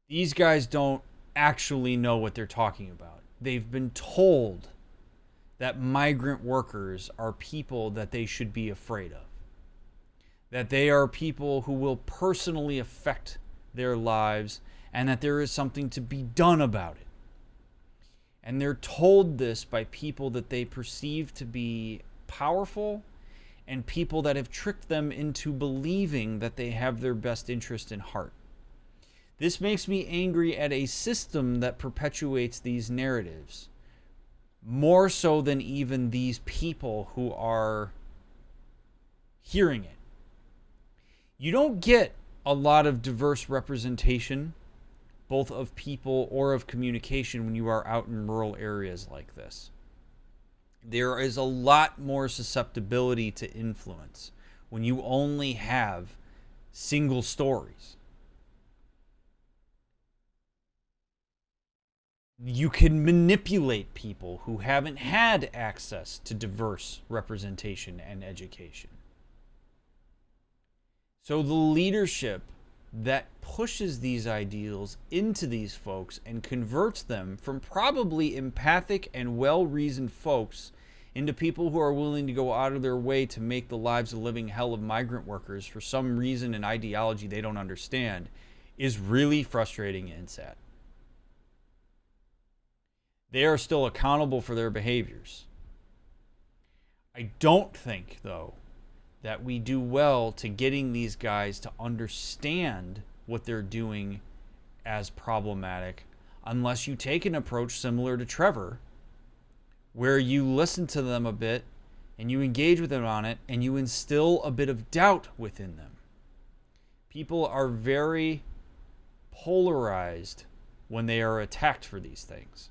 These guys don't actually know what they're talking about. They've been told that migrant workers are people that they should be afraid of. That they are people who will personally affect their lives and that there is something to be done about it. And they're told this by people that they perceive to be powerful and people that have tricked them into believing that they have their best interest in heart. This makes me angry at a system that perpetuates these narratives, more so than even these people who are hearing it. You don't get a lot of diverse representation, both of people or of communication, when you are out in rural areas like this. There is a lot more susceptibility to influence when you only have single stories. You can manipulate people who haven't had access to diverse representation and education. So the leadership that pushes these ideals into these folks and converts them from probably empathic and well-reasoned folks into people who are willing to go out of their way to make the lives a living hell of migrant workers for some reason and ideology they don't understand is really frustrating and sad. They are still accountable for their behaviors. I don't think, though, that we do well to getting these guys to understand what they're doing as problematic unless you take an approach similar to Trevor, where you listen to them a bit and you engage with them on it and you instill a bit of doubt within them. People are very polarized when they are attacked for these things.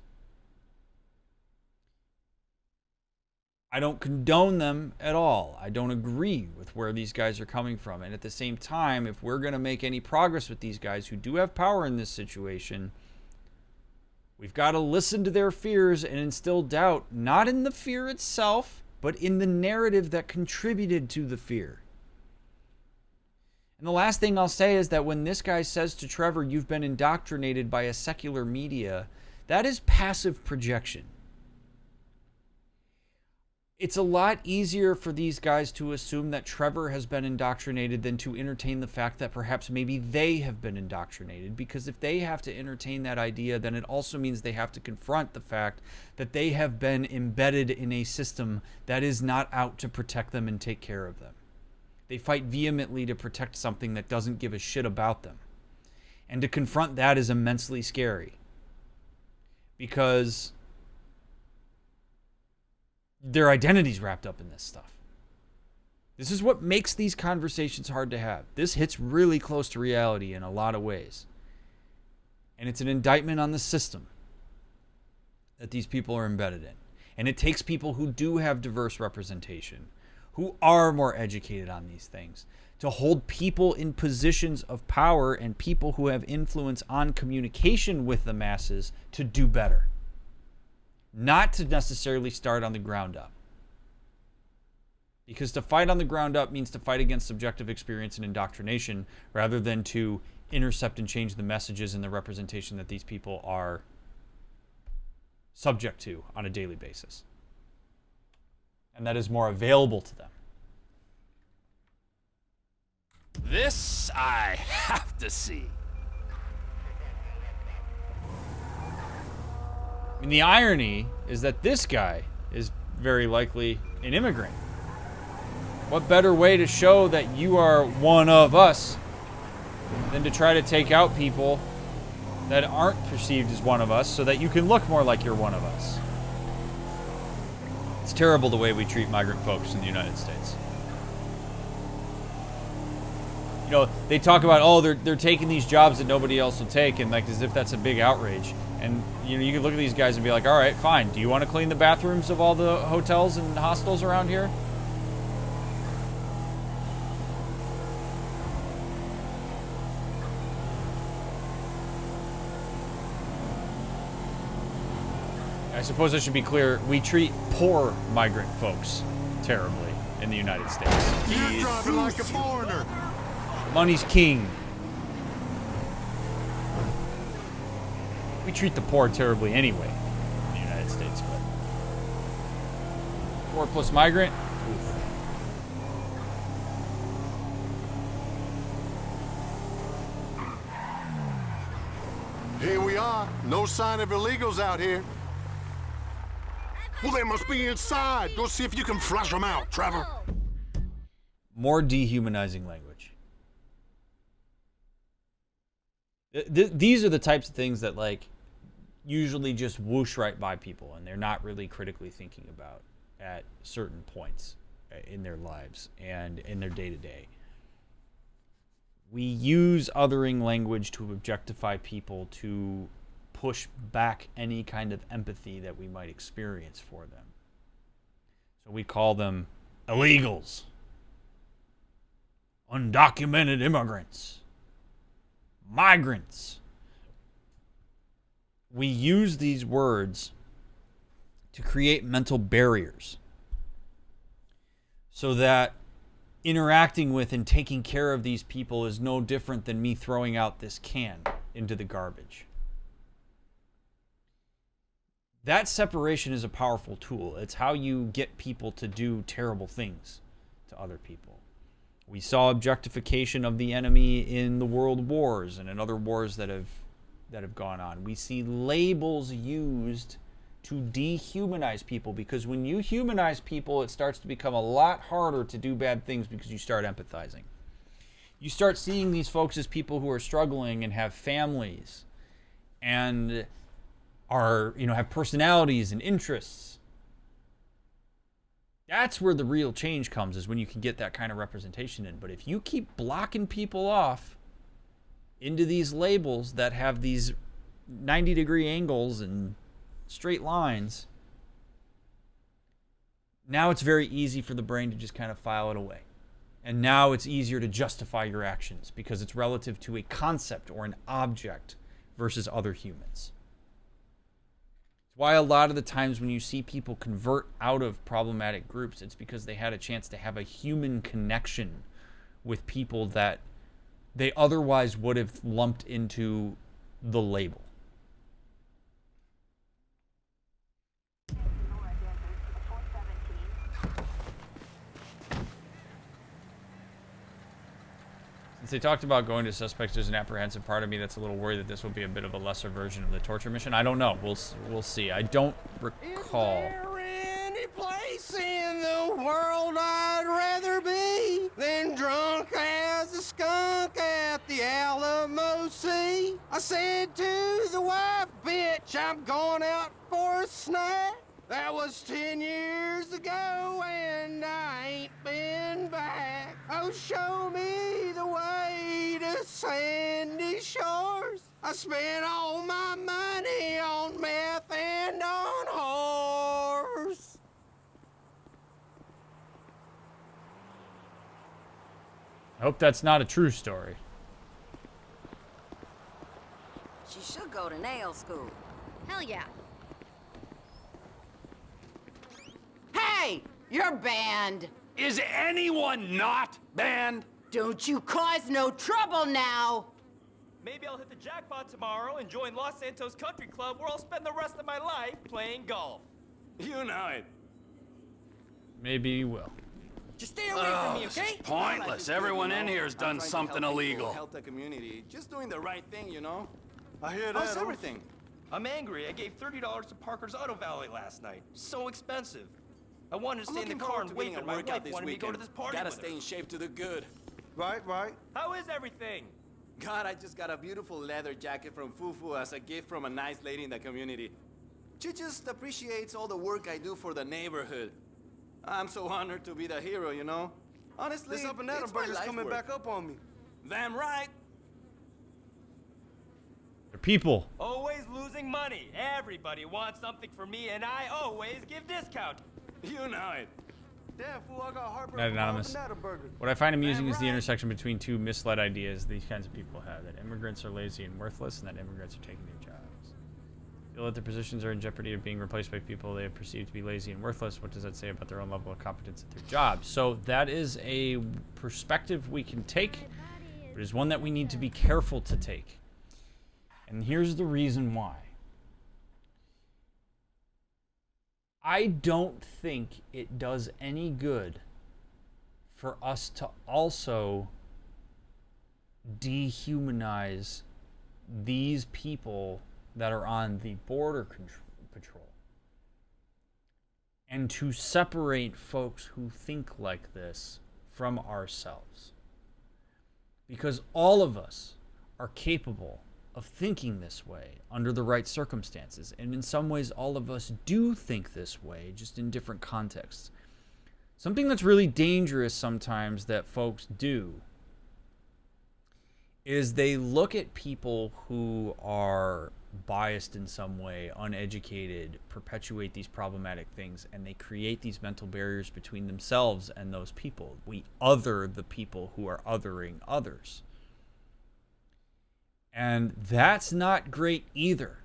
I don't condone them at all. I don't agree with where these guys are coming from. And at the same time, if we're going to make any progress with these guys who do have power in this situation, we've got to listen to their fears and instill doubt, not in the fear itself, but in the narrative that contributed to the fear. And the last thing I'll say is that when this guy says to Trevor, you've been indoctrinated by a secular media, that is passive projection. It's a lot easier for these guys to assume that Trevor has been indoctrinated than to entertain the fact that perhaps maybe they have been indoctrinated. Because if they have to entertain that idea, then it also means they have to confront the fact that they have been embedded in a system that is not out to protect them and take care of them. They fight vehemently to protect something that doesn't give a shit about them. And to confront that is immensely scary. Because their identity's wrapped up in this stuff. This is what makes these conversations hard to have. This hits really close to reality in a lot of ways. And it's an indictment on the system that these people are embedded in. And it takes people who do have diverse representation, who are more educated on these things, to hold people in positions of power and people who have influence on communication with the masses to do better. Not to necessarily start on the ground up. Because to fight on the ground up means to fight against subjective experience and indoctrination rather than to intercept and change the messages and the representation that these people are subject to on a daily basis. And that is more available to them. This I have to see. I mean, the irony is that this guy is very likely an immigrant. What better way to show that you are one of us than to try to take out people that aren't perceived as one of us so that you can look more like you're one of us? It's terrible the way we treat migrant folks in the United States. You know, they talk about, oh, they're taking these jobs that nobody else will take, and like as if that's a big outrage. And you know, you can look at these guys and be like, all right, fine. Do you want to clean the bathrooms of all the hotels and hostels around here? I suppose I should be clear. We treat poor migrant folks terribly in the United States. You're driving like a foreigner. Money's king. We treat the poor terribly anyway in the United States, but poor plus migrant. Oof. Here we are. No sign of illegals out here. Well, they must be inside. Go see if you can flush them out, Trevor. More dehumanizing language. These are the types of things that like usually just whoosh right by people and they're not really critically thinking about at certain points in their lives and in their day-to-day. We use othering language to objectify people to push back any kind of empathy that we might experience for them. So we call them illegals, undocumented immigrants, migrants. We use these words to create mental barriers so that interacting with and taking care of these people is no different than me throwing out this can into the garbage. That separation is a powerful tool. It's how you get people to do terrible things to other people. We saw objectification of the enemy in the world wars and in other wars that have gone on. We see labels used to dehumanize people, because when you humanize people, it starts to become a lot harder to do bad things because you start empathizing. You start seeing these folks as people who are struggling and have families and are, have personalities and interests. That's where the real change comes, is when you can get that kind of representation in. But if you keep blocking people off into these labels that have these 90-degree angles and straight lines, now it's very easy for the brain to just kind of file it away. And now it's easier to justify your actions because it's relative to a concept or an object versus other humans. Why a lot of the times when you see people convert out of problematic groups, it's because they had a chance to have a human connection with people that they otherwise would have lumped into the label. Since they talked about going to suspects, there's an apprehensive part of me that's a little worried that this will be a bit of a lesser version of the torture mission. I don't know. We'll see. I don't recall. Is there any place in the world I'd rather be than drunk as a skunk at the Alamo Sea? I said to the wife, bitch, I'm going out for a snack. That was 10 years ago and I ain't been back. Oh, show me the way to sandy shores. I spent all my money on meth and on whores. I hope that's not a true story. She should go to nail school. Hell yeah. Hey, you're banned. Is anyone not banned? Don't you cause no trouble now. Maybe I'll hit the jackpot tomorrow and join Los Santos Country Club where I'll spend the rest of my life playing golf. You know it. Maybe you will. Just stay away from me, okay? Pointless. Everyone in here has done something illegal. Help the community. Just doing the right thing, you know? I hear that. How's everything? I'm angry. I gave $30 to Parker's Auto Valet last night. So expensive. I wanted to stay in the car and wait, but my wife wanted me to go to this party. Gotta with stay her. in shape to the good. Right. How is everything? God, I just got a beautiful leather jacket from Fufu as a gift from a nice lady in the community. She just appreciates all the work I do for the neighborhood. I'm so honored to be the hero, you know? Honestly, This up and down it's my burger's life coming work. back up on me. Damn right. They're people. Always losing money. Everybody wants something from me, and I always give discount. You know it. Damn, fool, I got heartburn Not from anonymous. up and down burger. What I find amusing is the intersection between two misled ideas these kinds of people have, that immigrants are lazy and worthless, and that immigrants are taking their jobs. Feel that their positions are in jeopardy of being replaced by people they have perceived to be lazy and worthless. What does that say about their own level of competence at their jobs? So that is a perspective we can take, but is one that we need to be careful to take. And here's the reason why. I don't think it does any good for us to also dehumanize these people that are on the border patrol and to separate folks who think like this from ourselves. Because all of us are capable of thinking this way under the right circumstances. And in some ways, all of us do think this way, just in different contexts. Something that's really dangerous sometimes that folks do is they look at people who are biased in some way, uneducated, perpetuate these problematic things, and they create these mental barriers between themselves and those people. We other the people who are othering others. And that's not great either.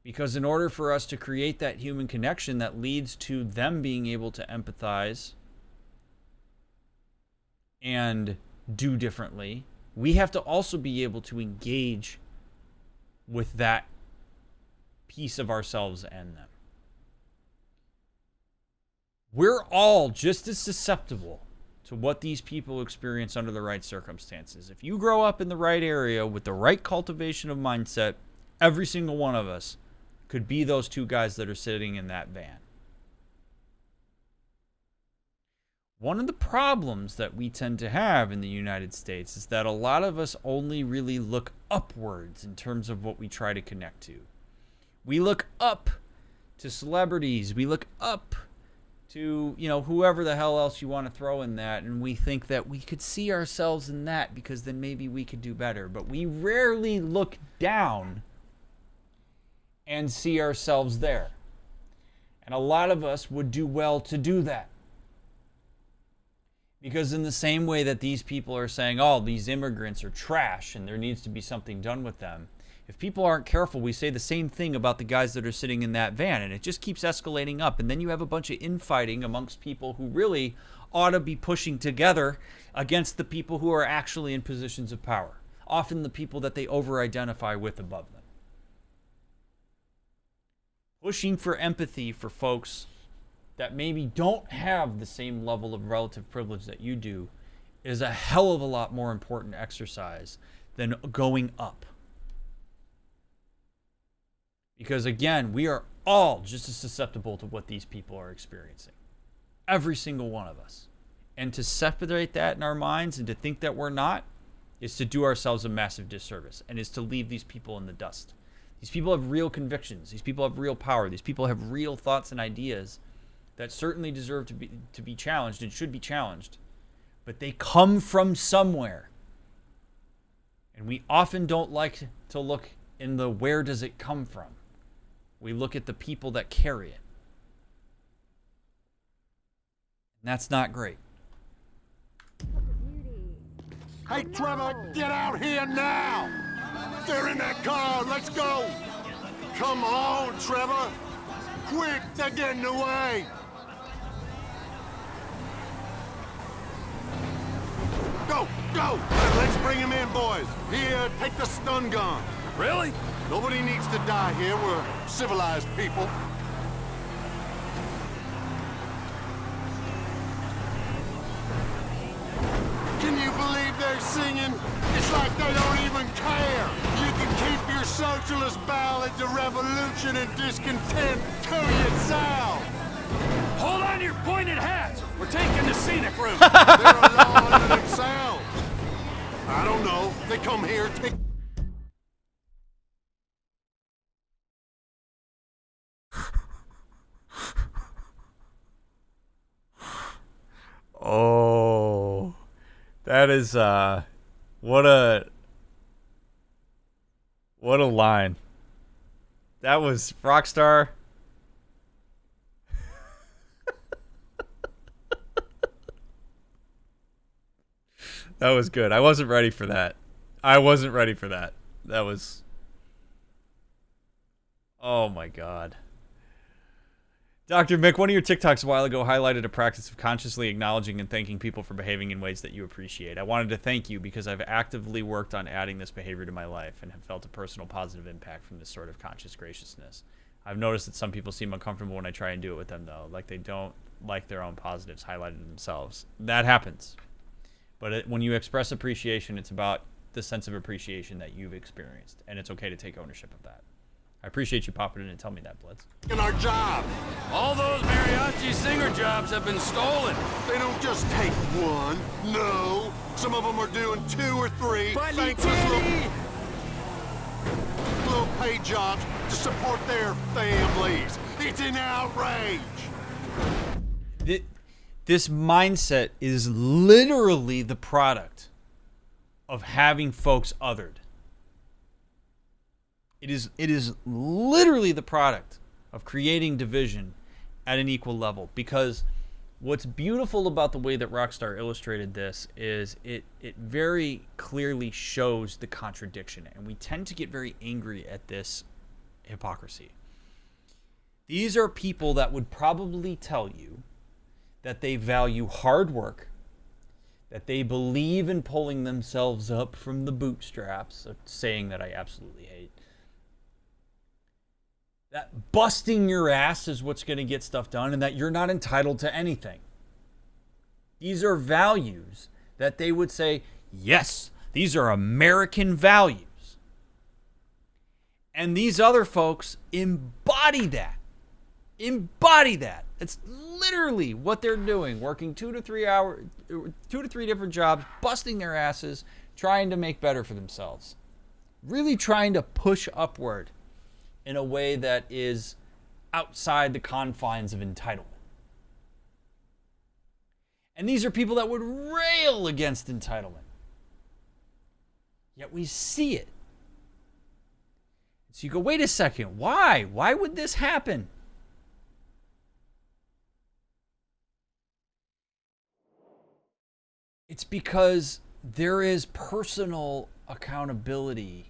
Because in order for us to create that human connection that leads to them being able to empathize and do differently, we have to also be able to engage with that piece of ourselves and them. We're all just as susceptible to what these people experience under the right circumstances. If you grow up in the right area with the right cultivation of mindset, every single one of us could be those two guys that are sitting in that van. One of the problems that we tend to have in the United States is that a lot of us only really look upwards in terms of what we try to connect to. We look up to celebrities. We look up to, whoever the hell else you want to throw in that, and we think that we could see ourselves in that because then maybe we could do better. But we rarely look down and see ourselves there. And a lot of us would do well to do that. Because in the same way that these people are saying, oh, these immigrants are trash and there needs to be something done with them, If people aren't careful, we say the same thing about the guys that are sitting in that van, and it just keeps escalating up. And then you have a bunch of infighting amongst people who really ought to be pushing together against the people who are actually in positions of power, often the people that they over-identify with above them. Pushing for empathy for folks that maybe don't have the same level of relative privilege that you do is a hell of a lot more important exercise than going up. Because again, we are all just as susceptible to what these people are experiencing. Every single one of us. And to separate that in our minds and to think that we're not is to do ourselves a massive disservice and is to leave these people in the dust. These people have real convictions. These people have real power. These people have real thoughts and ideas that certainly deserve to be challenged and should be challenged. But they come from somewhere. And we often don't like to look in the where does it come from. We look at the people that carry it. And that's not great. Hey, Trevor, get out here now! They're in that car, let's go! Come on, Trevor! Quick, they're getting away! Go, go! Let's bring him in, boys. Here, take the stun gun. Really? Nobody needs to die here. We're civilized people. Can you believe they're singing? It's like they don't even care. You can keep your socialist ballads of revolution and discontent to yourself. Hold on to your pointed hats. We're taking the scenic route. They're a law unto themselves. I don't know. They come here, take... Oh, that is what a line. That was Rockstar. That was good. I wasn't ready for that. That was, oh my God. Dr. Mick, one of your TikToks a while ago highlighted a practice of consciously acknowledging and thanking people for behaving in ways that you appreciate. I wanted to thank you because I've actively worked on adding this behavior to my life and have felt a personal positive impact from this sort of conscious graciousness. I've noticed that some people seem uncomfortable when I try and do it with them, though, like they don't like their own positives highlighted themselves. That happens. But when you express appreciation, it's about the sense of appreciation that you've experienced, and it's okay to take ownership of that. I appreciate you popping in and telling me that, Blitz. In our job. All those mariachi singer jobs have been stolen. They don't just take one. No. Some of them are doing 2 or 3 thankless little pay jobs to support their families. It's an outrage. This mindset is literally the product of having folks othered. It is literally the product of creating division at an equal level. Because what's beautiful about the way that Rockstar illustrated this is it very clearly shows the contradiction. And we tend to get very angry at this hypocrisy. These are people that would probably tell you that they value hard work, that they believe in pulling themselves up from the bootstraps, a saying that I absolutely hate. That busting your ass is what's going to get stuff done, and that you're not entitled to anything. These are values that they would say, yes, these are American values. And these other folks embody that. Embody that. It's literally what they're doing, working 2 to 3 different jobs, busting their asses, trying to make better for themselves. Really trying to push upward in a way that is outside the confines of entitlement. And these are people that would rail against entitlement. Yet we see it. So you go, wait a second, why? Why would this happen? It's because there is personal accountability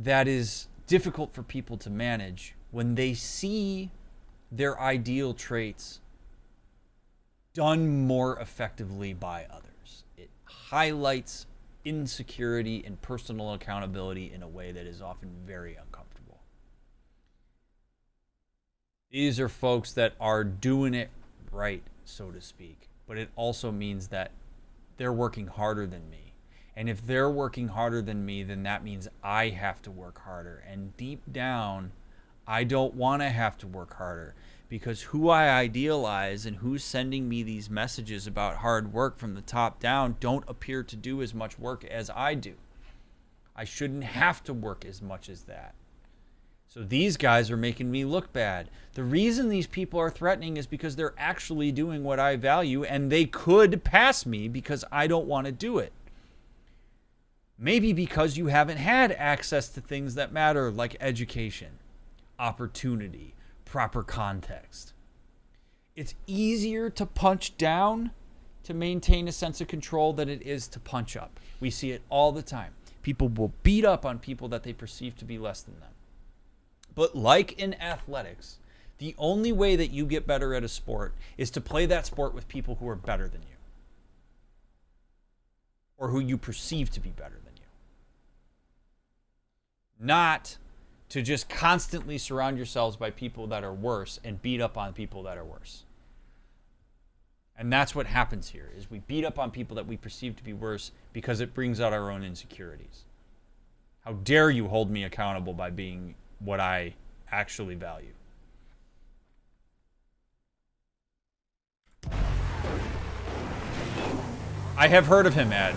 that is difficult for people to manage when they see their ideal traits done more effectively by others. It highlights insecurity and personal accountability in a way that is often very uncomfortable. These are folks that are doing it right, so to speak, but it also means that they're working harder than me. And if they're working harder than me, then that means I have to work harder. And deep down, I don't want to have to work harder, because who I idealize and who's sending me these messages about hard work from the top down don't appear to do as much work as I do. I shouldn't have to work as much as that. So these guys are making me look bad. The reason these people are threatening is because they're actually doing what I value, and they could pass me because I don't want to do it. Maybe because you haven't had access to things that matter, like education, opportunity, proper context. It's easier to punch down to maintain a sense of control than it is to punch up. We see it all the time. People will beat up on people that they perceive to be less than them. But like in athletics, the only way that you get better at a sport is to play that sport with people who are better than you, or who you perceive to be better than you. Not to just constantly surround yourselves by people that are worse and beat up on people that are worse. And that's what happens here, is we beat up on people that we perceive to be worse because it brings out our own insecurities. How dare you hold me accountable by being what I actually value? I have heard of him, Ad.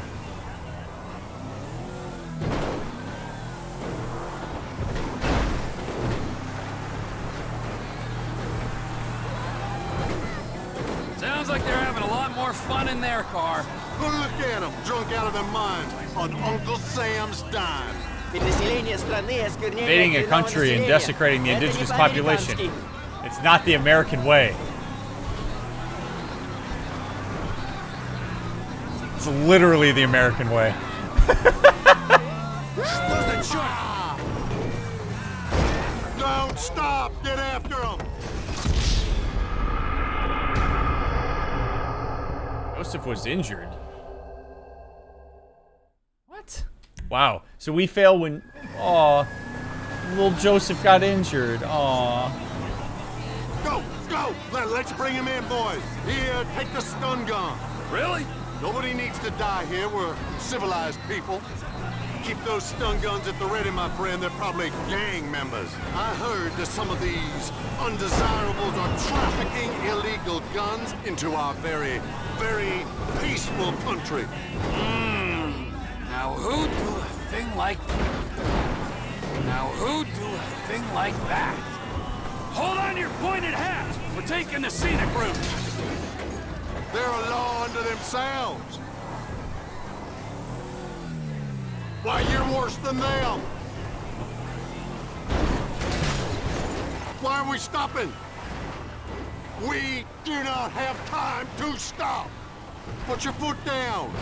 Sounds like they're having a lot more fun in their car. Look at them, drunk out of their minds on Uncle Sam's dime. Invading a country and desecrating the indigenous population. It's not the American way. It's literally the American way. Don't stop! Get after them! Joseph was injured. What? Wow. So we fail when... Aw. Little Joseph got injured. Aw. Go! Go! Let's bring him in, boys. Here, take the stun gun. Really? Nobody needs to die here. We're civilized people. Keep those stun guns at the ready, my friend. They're probably gang members. I heard that some of these undesirables are trafficking illegal guns into our very, very peaceful country. Now who'd do a thing like that? Hold on to your pointed hats! We're taking the scenic route. They're a law unto themselves. Why, you're worse than them. Why are we stopping? We do not have time to stop. Put your foot down.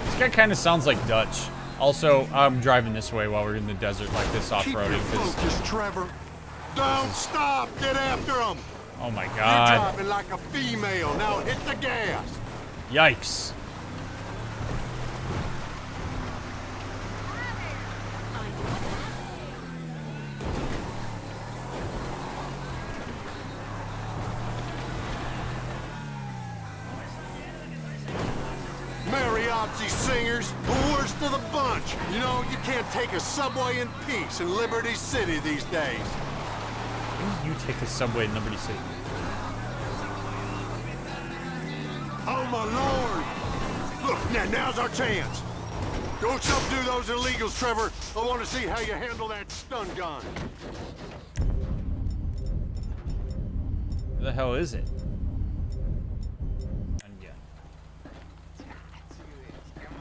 This guy kind of sounds like Dutch. Also, I'm driving this way while we're in the desert like this off-roading. Keep your focus, Trevor. Don't stop. Get after them. Oh my You're God. driving like a female. Now hit the gas. Yikes. Mariachi singers, the worst of the bunch. You know, you can't take a subway in peace in Liberty City these days. When do you take the subway in Liberty City? Oh, my Lord! Look, now's our chance. Don't subdue those illegals, Trevor. I want to see how you handle that stun gun. Where the hell is it?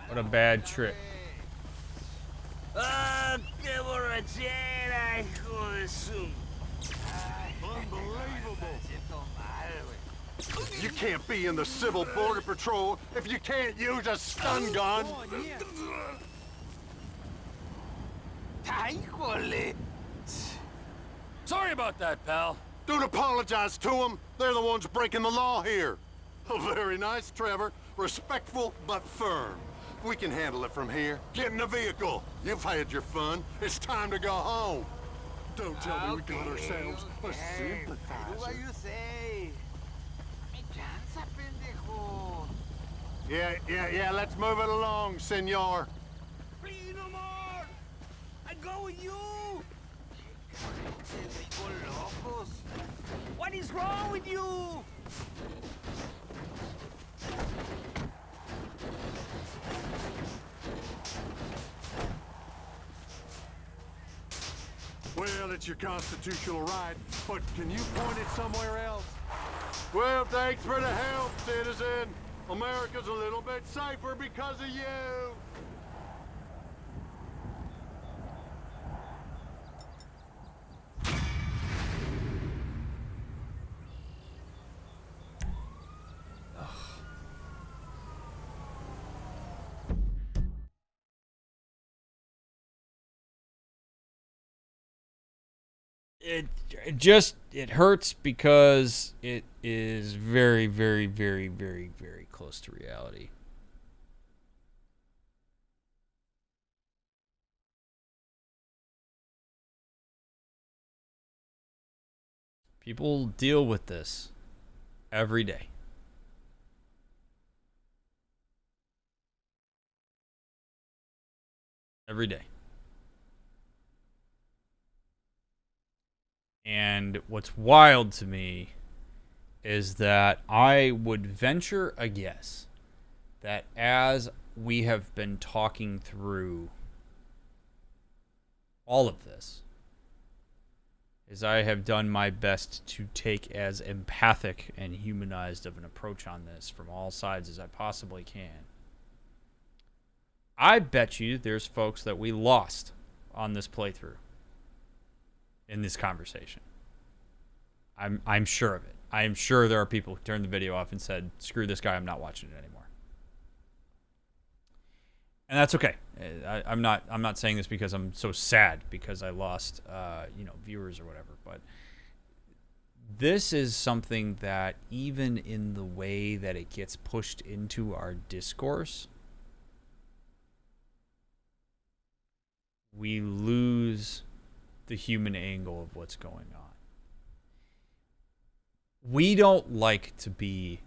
What a bad trip. ¡Qué borrachera, hijo de su! Unbelievable! You can't be in the Civil Border Patrol if you can't use a stun gun. Sorry about that, pal. Don't apologize to them. They're the ones breaking the law here. Oh, very nice, Trevor. Respectful but firm. We can handle it from here. Get in the vehicle. You've had your fun. It's time to go home. Don't tell me we got ourselves a sympathizer. Yeah, let's move it along, senor. Please, no more! I go with you! What is wrong with you? Well, it's your constitutional right, but can you point it somewhere else? Well, thanks for the help, citizen. America's a little bit safer because of you. It hurts because it is very, very, very, very, very close to reality. People deal with this every day. Every day. And what's wild to me is that I would venture a guess that as we have been talking through all of this, is I have done my best to take as empathic and humanized of an approach on this from all sides as I possibly can. I bet you there's folks that we lost on this playthrough in this conversation. I'm sure of it. I am sure there are people who turned the video off and said, screw this guy, I'm not watching it anymore. And that's okay. I'm not saying this because I'm so sad because I lost viewers or whatever, but this is something that even in the way that it gets pushed into our discourse, we lose the human angle of what's going on. We don't like to be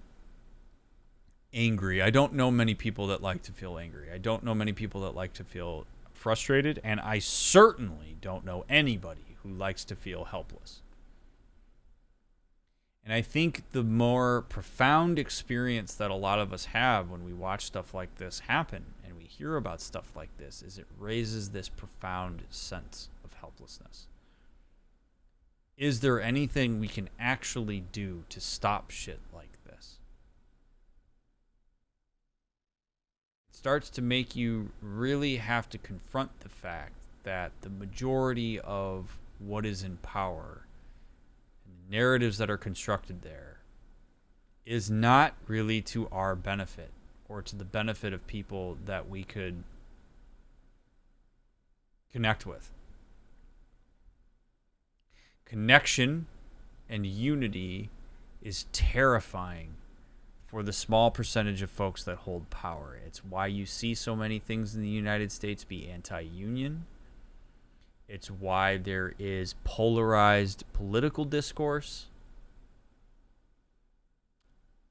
angry. I don't know many people that like to feel angry. I don't know many people that like to feel frustrated, and I certainly don't know anybody who likes to feel helpless. And I think the more profound experience that a lot of us have when we watch stuff like this happen and we hear about stuff like this is it raises this profound sense of helplessness. Is there anything we can actually do to stop shit like this? It starts to make you really have to confront the fact that the majority of what is in power and the narratives that are constructed there is not really to our benefit or to the benefit of people that we could connect with. Connection and unity is terrifying for the small percentage of folks that hold power. It's why you see so many things in the United States be anti-union. It's why there is polarized political discourse.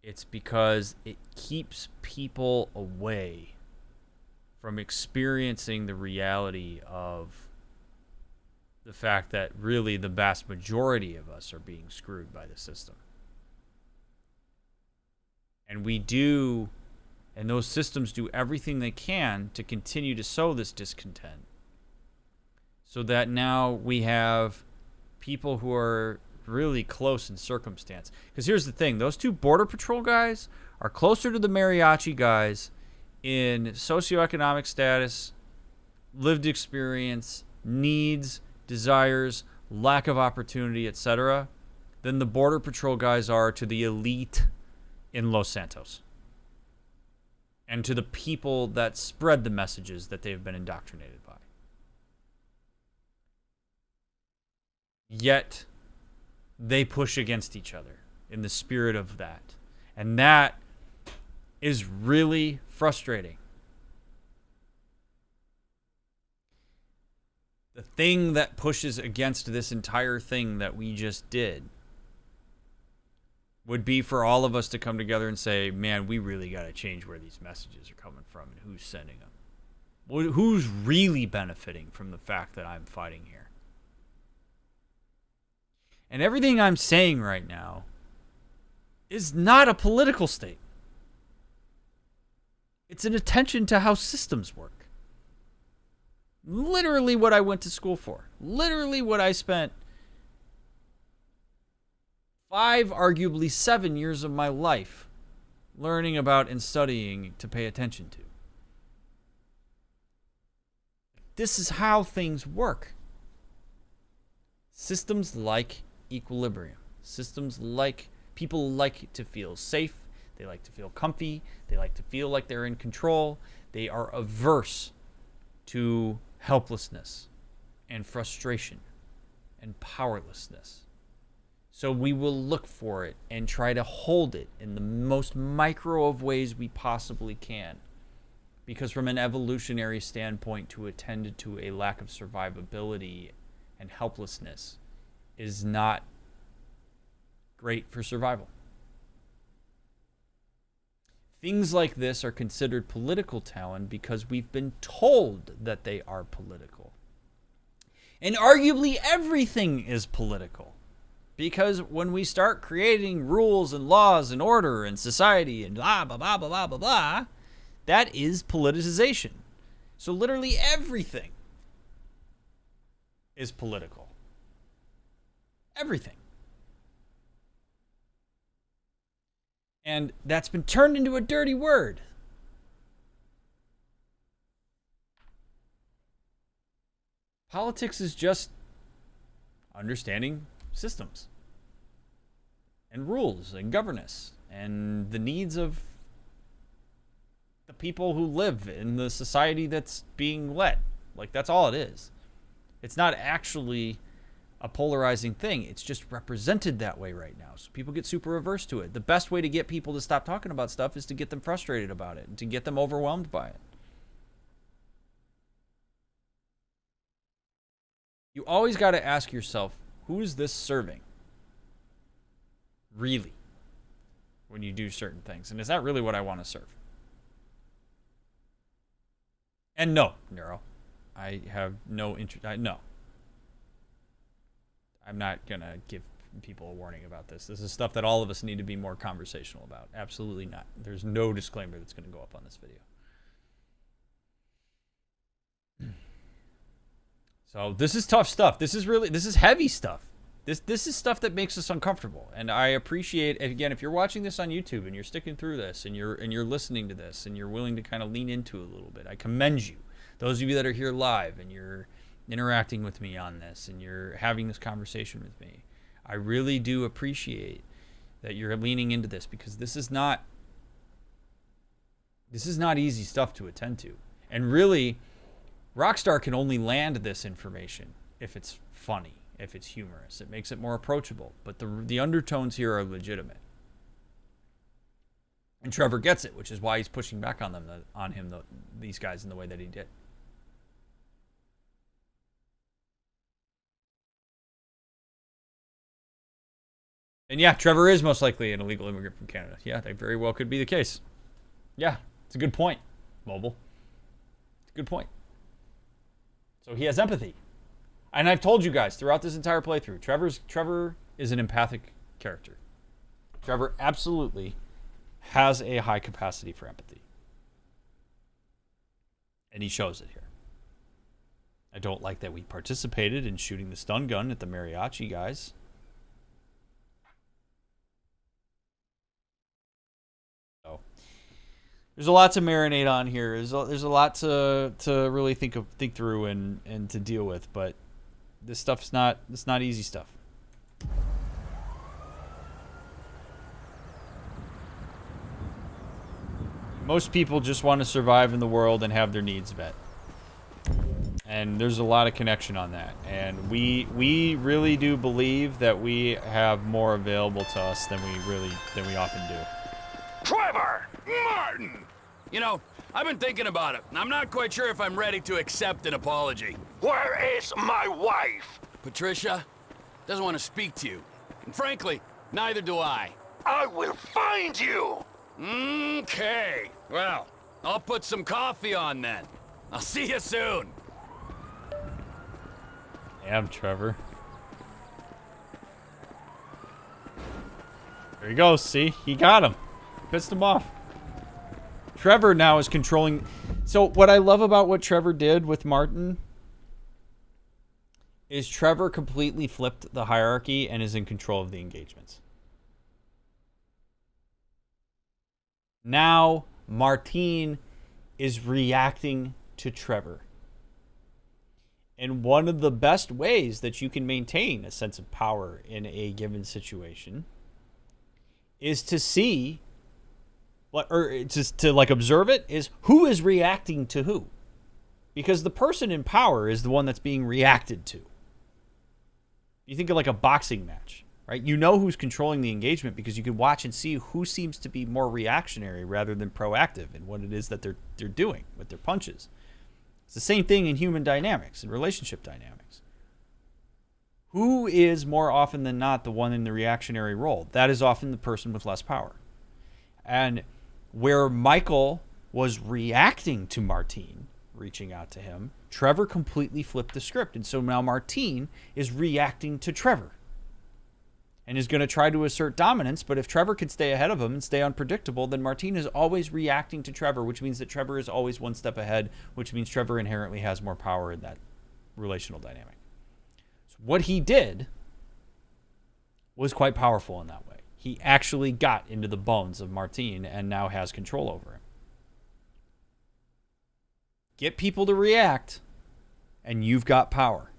It's because it keeps people away from experiencing the reality of the fact that really the vast majority of us are being screwed by the system. And we do, and those systems do everything they can to continue to sow this discontent. So that now we have people who are really close in circumstance. Because here's the thing, those two Border Patrol guys are closer to the mariachi guys in socioeconomic status, lived experience, needs, desires, lack of opportunity, etc., than the Border Patrol guys are to the elite in Los Santos and to the people that spread the messages that they've been indoctrinated by. Yet they push against each other in the spirit of that. And that is really frustrating. The thing that pushes against this entire thing that we just did would be for all of us to come together and say, man, we really got to change where these messages are coming from and who's sending them. Who's really benefiting from the fact that I'm fighting here? And everything I'm saying right now is not a political statement. It's an attention to how systems work. Literally what I went to school for. Literally what I spent 5, arguably 7 years of my life learning about and studying to pay attention to. This is how things work. Systems like equilibrium. Systems like, people like to feel safe. They like to feel comfy. They like to feel like they're in control. They are averse to helplessness and frustration and powerlessness. So we will look for it and try to hold it in the most micro of ways we possibly can. Because from an evolutionary standpoint, to attend to a lack of survivability and helplessness is not great for survival. Things like this are considered political talent because we've been told that they are political. And arguably everything is political. Because when we start creating rules and laws and order and society and blah, blah, blah, blah, blah, blah, blah, that is politicization. So literally everything is political. Everything. And that's been turned into a dirty word. Politics is just understanding systems and rules and governance and the needs of the people who live in the society that's being led. Like, that's all it is. It's not actually a polarizing thing. It's just represented that way right now. So people get super averse to it. The best way to get people to stop talking about stuff is to get them frustrated about it and to get them overwhelmed by it. You always got to ask yourself, who is this serving? Really? When you do certain things. And is that really what I want to serve? And no, Neuro. I have no interest. No. I'm not going to give people a warning about this. This is stuff that all of us need to be more conversational about. Absolutely not. There's no disclaimer that's going to go up on this video. So this is tough stuff. This is heavy stuff. This is stuff that makes us uncomfortable. And I appreciate, again, if you're watching this on YouTube and you're sticking through this and you're listening to this and you're willing to kind of lean into it a little bit, I commend you. Those of you that are here live and you're interacting with me on this and you're having this conversation with me, I really do appreciate that you're leaning into this, because this is not easy stuff to attend to. And really, Rockstar can only land this information if it's funny, if it's humorous. It makes it more approachable. But the undertones here are legitimate. And Trevor gets it, which is why he's pushing back on these guys in the way that he did. And yeah, Trevor is most likely an illegal immigrant from Canada. Yeah, that very well could be the case. Yeah, it's a good point, Mobile. It's a good point. So he has empathy. And I've told you guys throughout this entire playthrough, Trevor is an empathic character. Trevor absolutely has a high capacity for empathy. And he shows it here. I don't like that we participated in shooting the stun gun at the mariachi guys. So there's a lot to marinate on here. There's a lot to really think through and to deal with, but this stuff's not easy stuff. Most people just want to survive in the world and have their needs met. And there's a lot of connection on that. And we really do believe that we have more available to us than we often do. Trevor! Martin! You know, I've been thinking about it. I'm not quite sure if I'm ready to accept an apology. Where is my wife? Patricia doesn't want to speak to you. And frankly, neither do I. I will find you! Okay. Well, I'll put some coffee on then. I'll see you soon. Damn, Trevor. There he goes, see? He got him. Pissed him off. Trevor now is controlling... So what I love about what Trevor did with Martin is Trevor completely flipped the hierarchy and is in control of the engagements. Now, Martin is reacting to Trevor. And one of the best ways that you can maintain a sense of power in a given situation is to see to like observe it, is who is reacting to who. Because the person in power is the one that's being reacted to. You think of like a boxing match, right? You know who's controlling the engagement because you can watch and see who seems to be more reactionary rather than proactive in what it is that they're doing with their punches. It's the same thing in human dynamics and relationship dynamics. Who is more often than not the one in the reactionary role? That is often the person with less power. And where Michael was reacting to Martin, reaching out to him, Trevor completely flipped the script. And so now Martin is reacting to Trevor and is going to try to assert dominance. But if Trevor could stay ahead of him and stay unpredictable, then Martin is always reacting to Trevor, which means that Trevor is always one step ahead, which means Trevor inherently has more power in that relational dynamic. So what he did was quite powerful in that way. He actually got into the bones of Martin and now has control over him. Get people to react, and you've got power.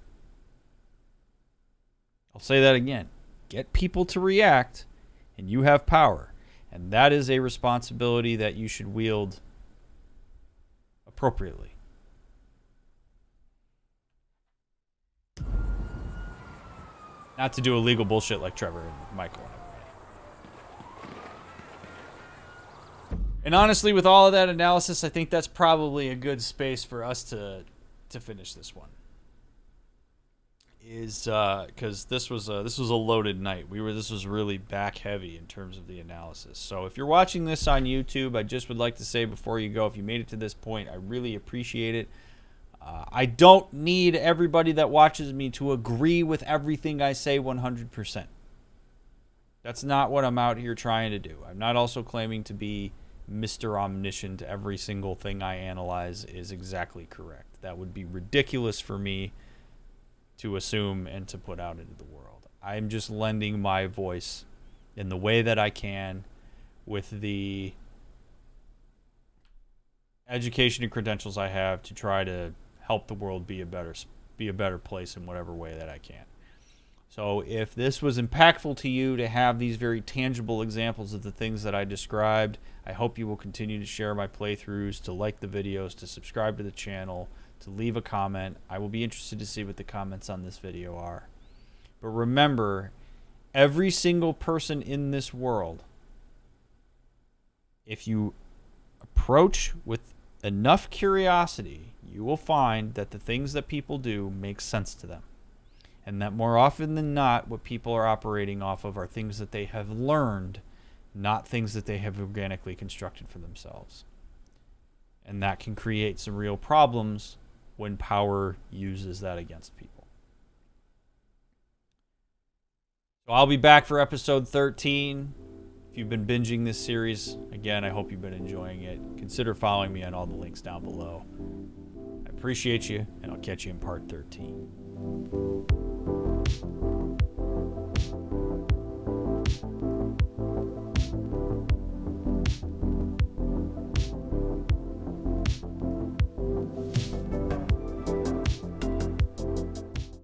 I'll say that again. Get people to react, and you have power. And that is a responsibility that you should wield appropriately. Not to do illegal bullshit like Trevor and Michael. And honestly, with all of that analysis, I think that's probably a good space for us to finish this one. Is because this was a loaded night. This was really back heavy in terms of the analysis. So if you're watching this on YouTube, I just would like to say before you go, if you made it to this point, I really appreciate it. I don't need everybody that watches me to agree with everything I say 100%. That's not what I'm out here trying to do. I'm not also claiming to be Mr. Omniscient. Every single thing I analyze is exactly correct. That would be ridiculous for me to assume and to put out into the world. I'm just lending my voice in the way that I can with the education and credentials I have to try to help the world be a better place in whatever way that I can. So if this was impactful to you to have these very tangible examples of the things that I described, I hope you will continue to share my playthroughs, to like the videos, to subscribe to the channel, to leave a comment. I will be interested to see what the comments on this video are. But remember, every single person in this world, if you approach with enough curiosity, you will find that the things that people do make sense to them. And that more often than not, what people are operating off of are things that they have learned, not things that they have organically constructed for themselves. And that can create some real problems when power uses that against people. So I'll be back for episode 13. If you've been binging this series, again, I hope you've been enjoying it. Consider following me on all the links down below. I appreciate you, and I'll catch you in part 13.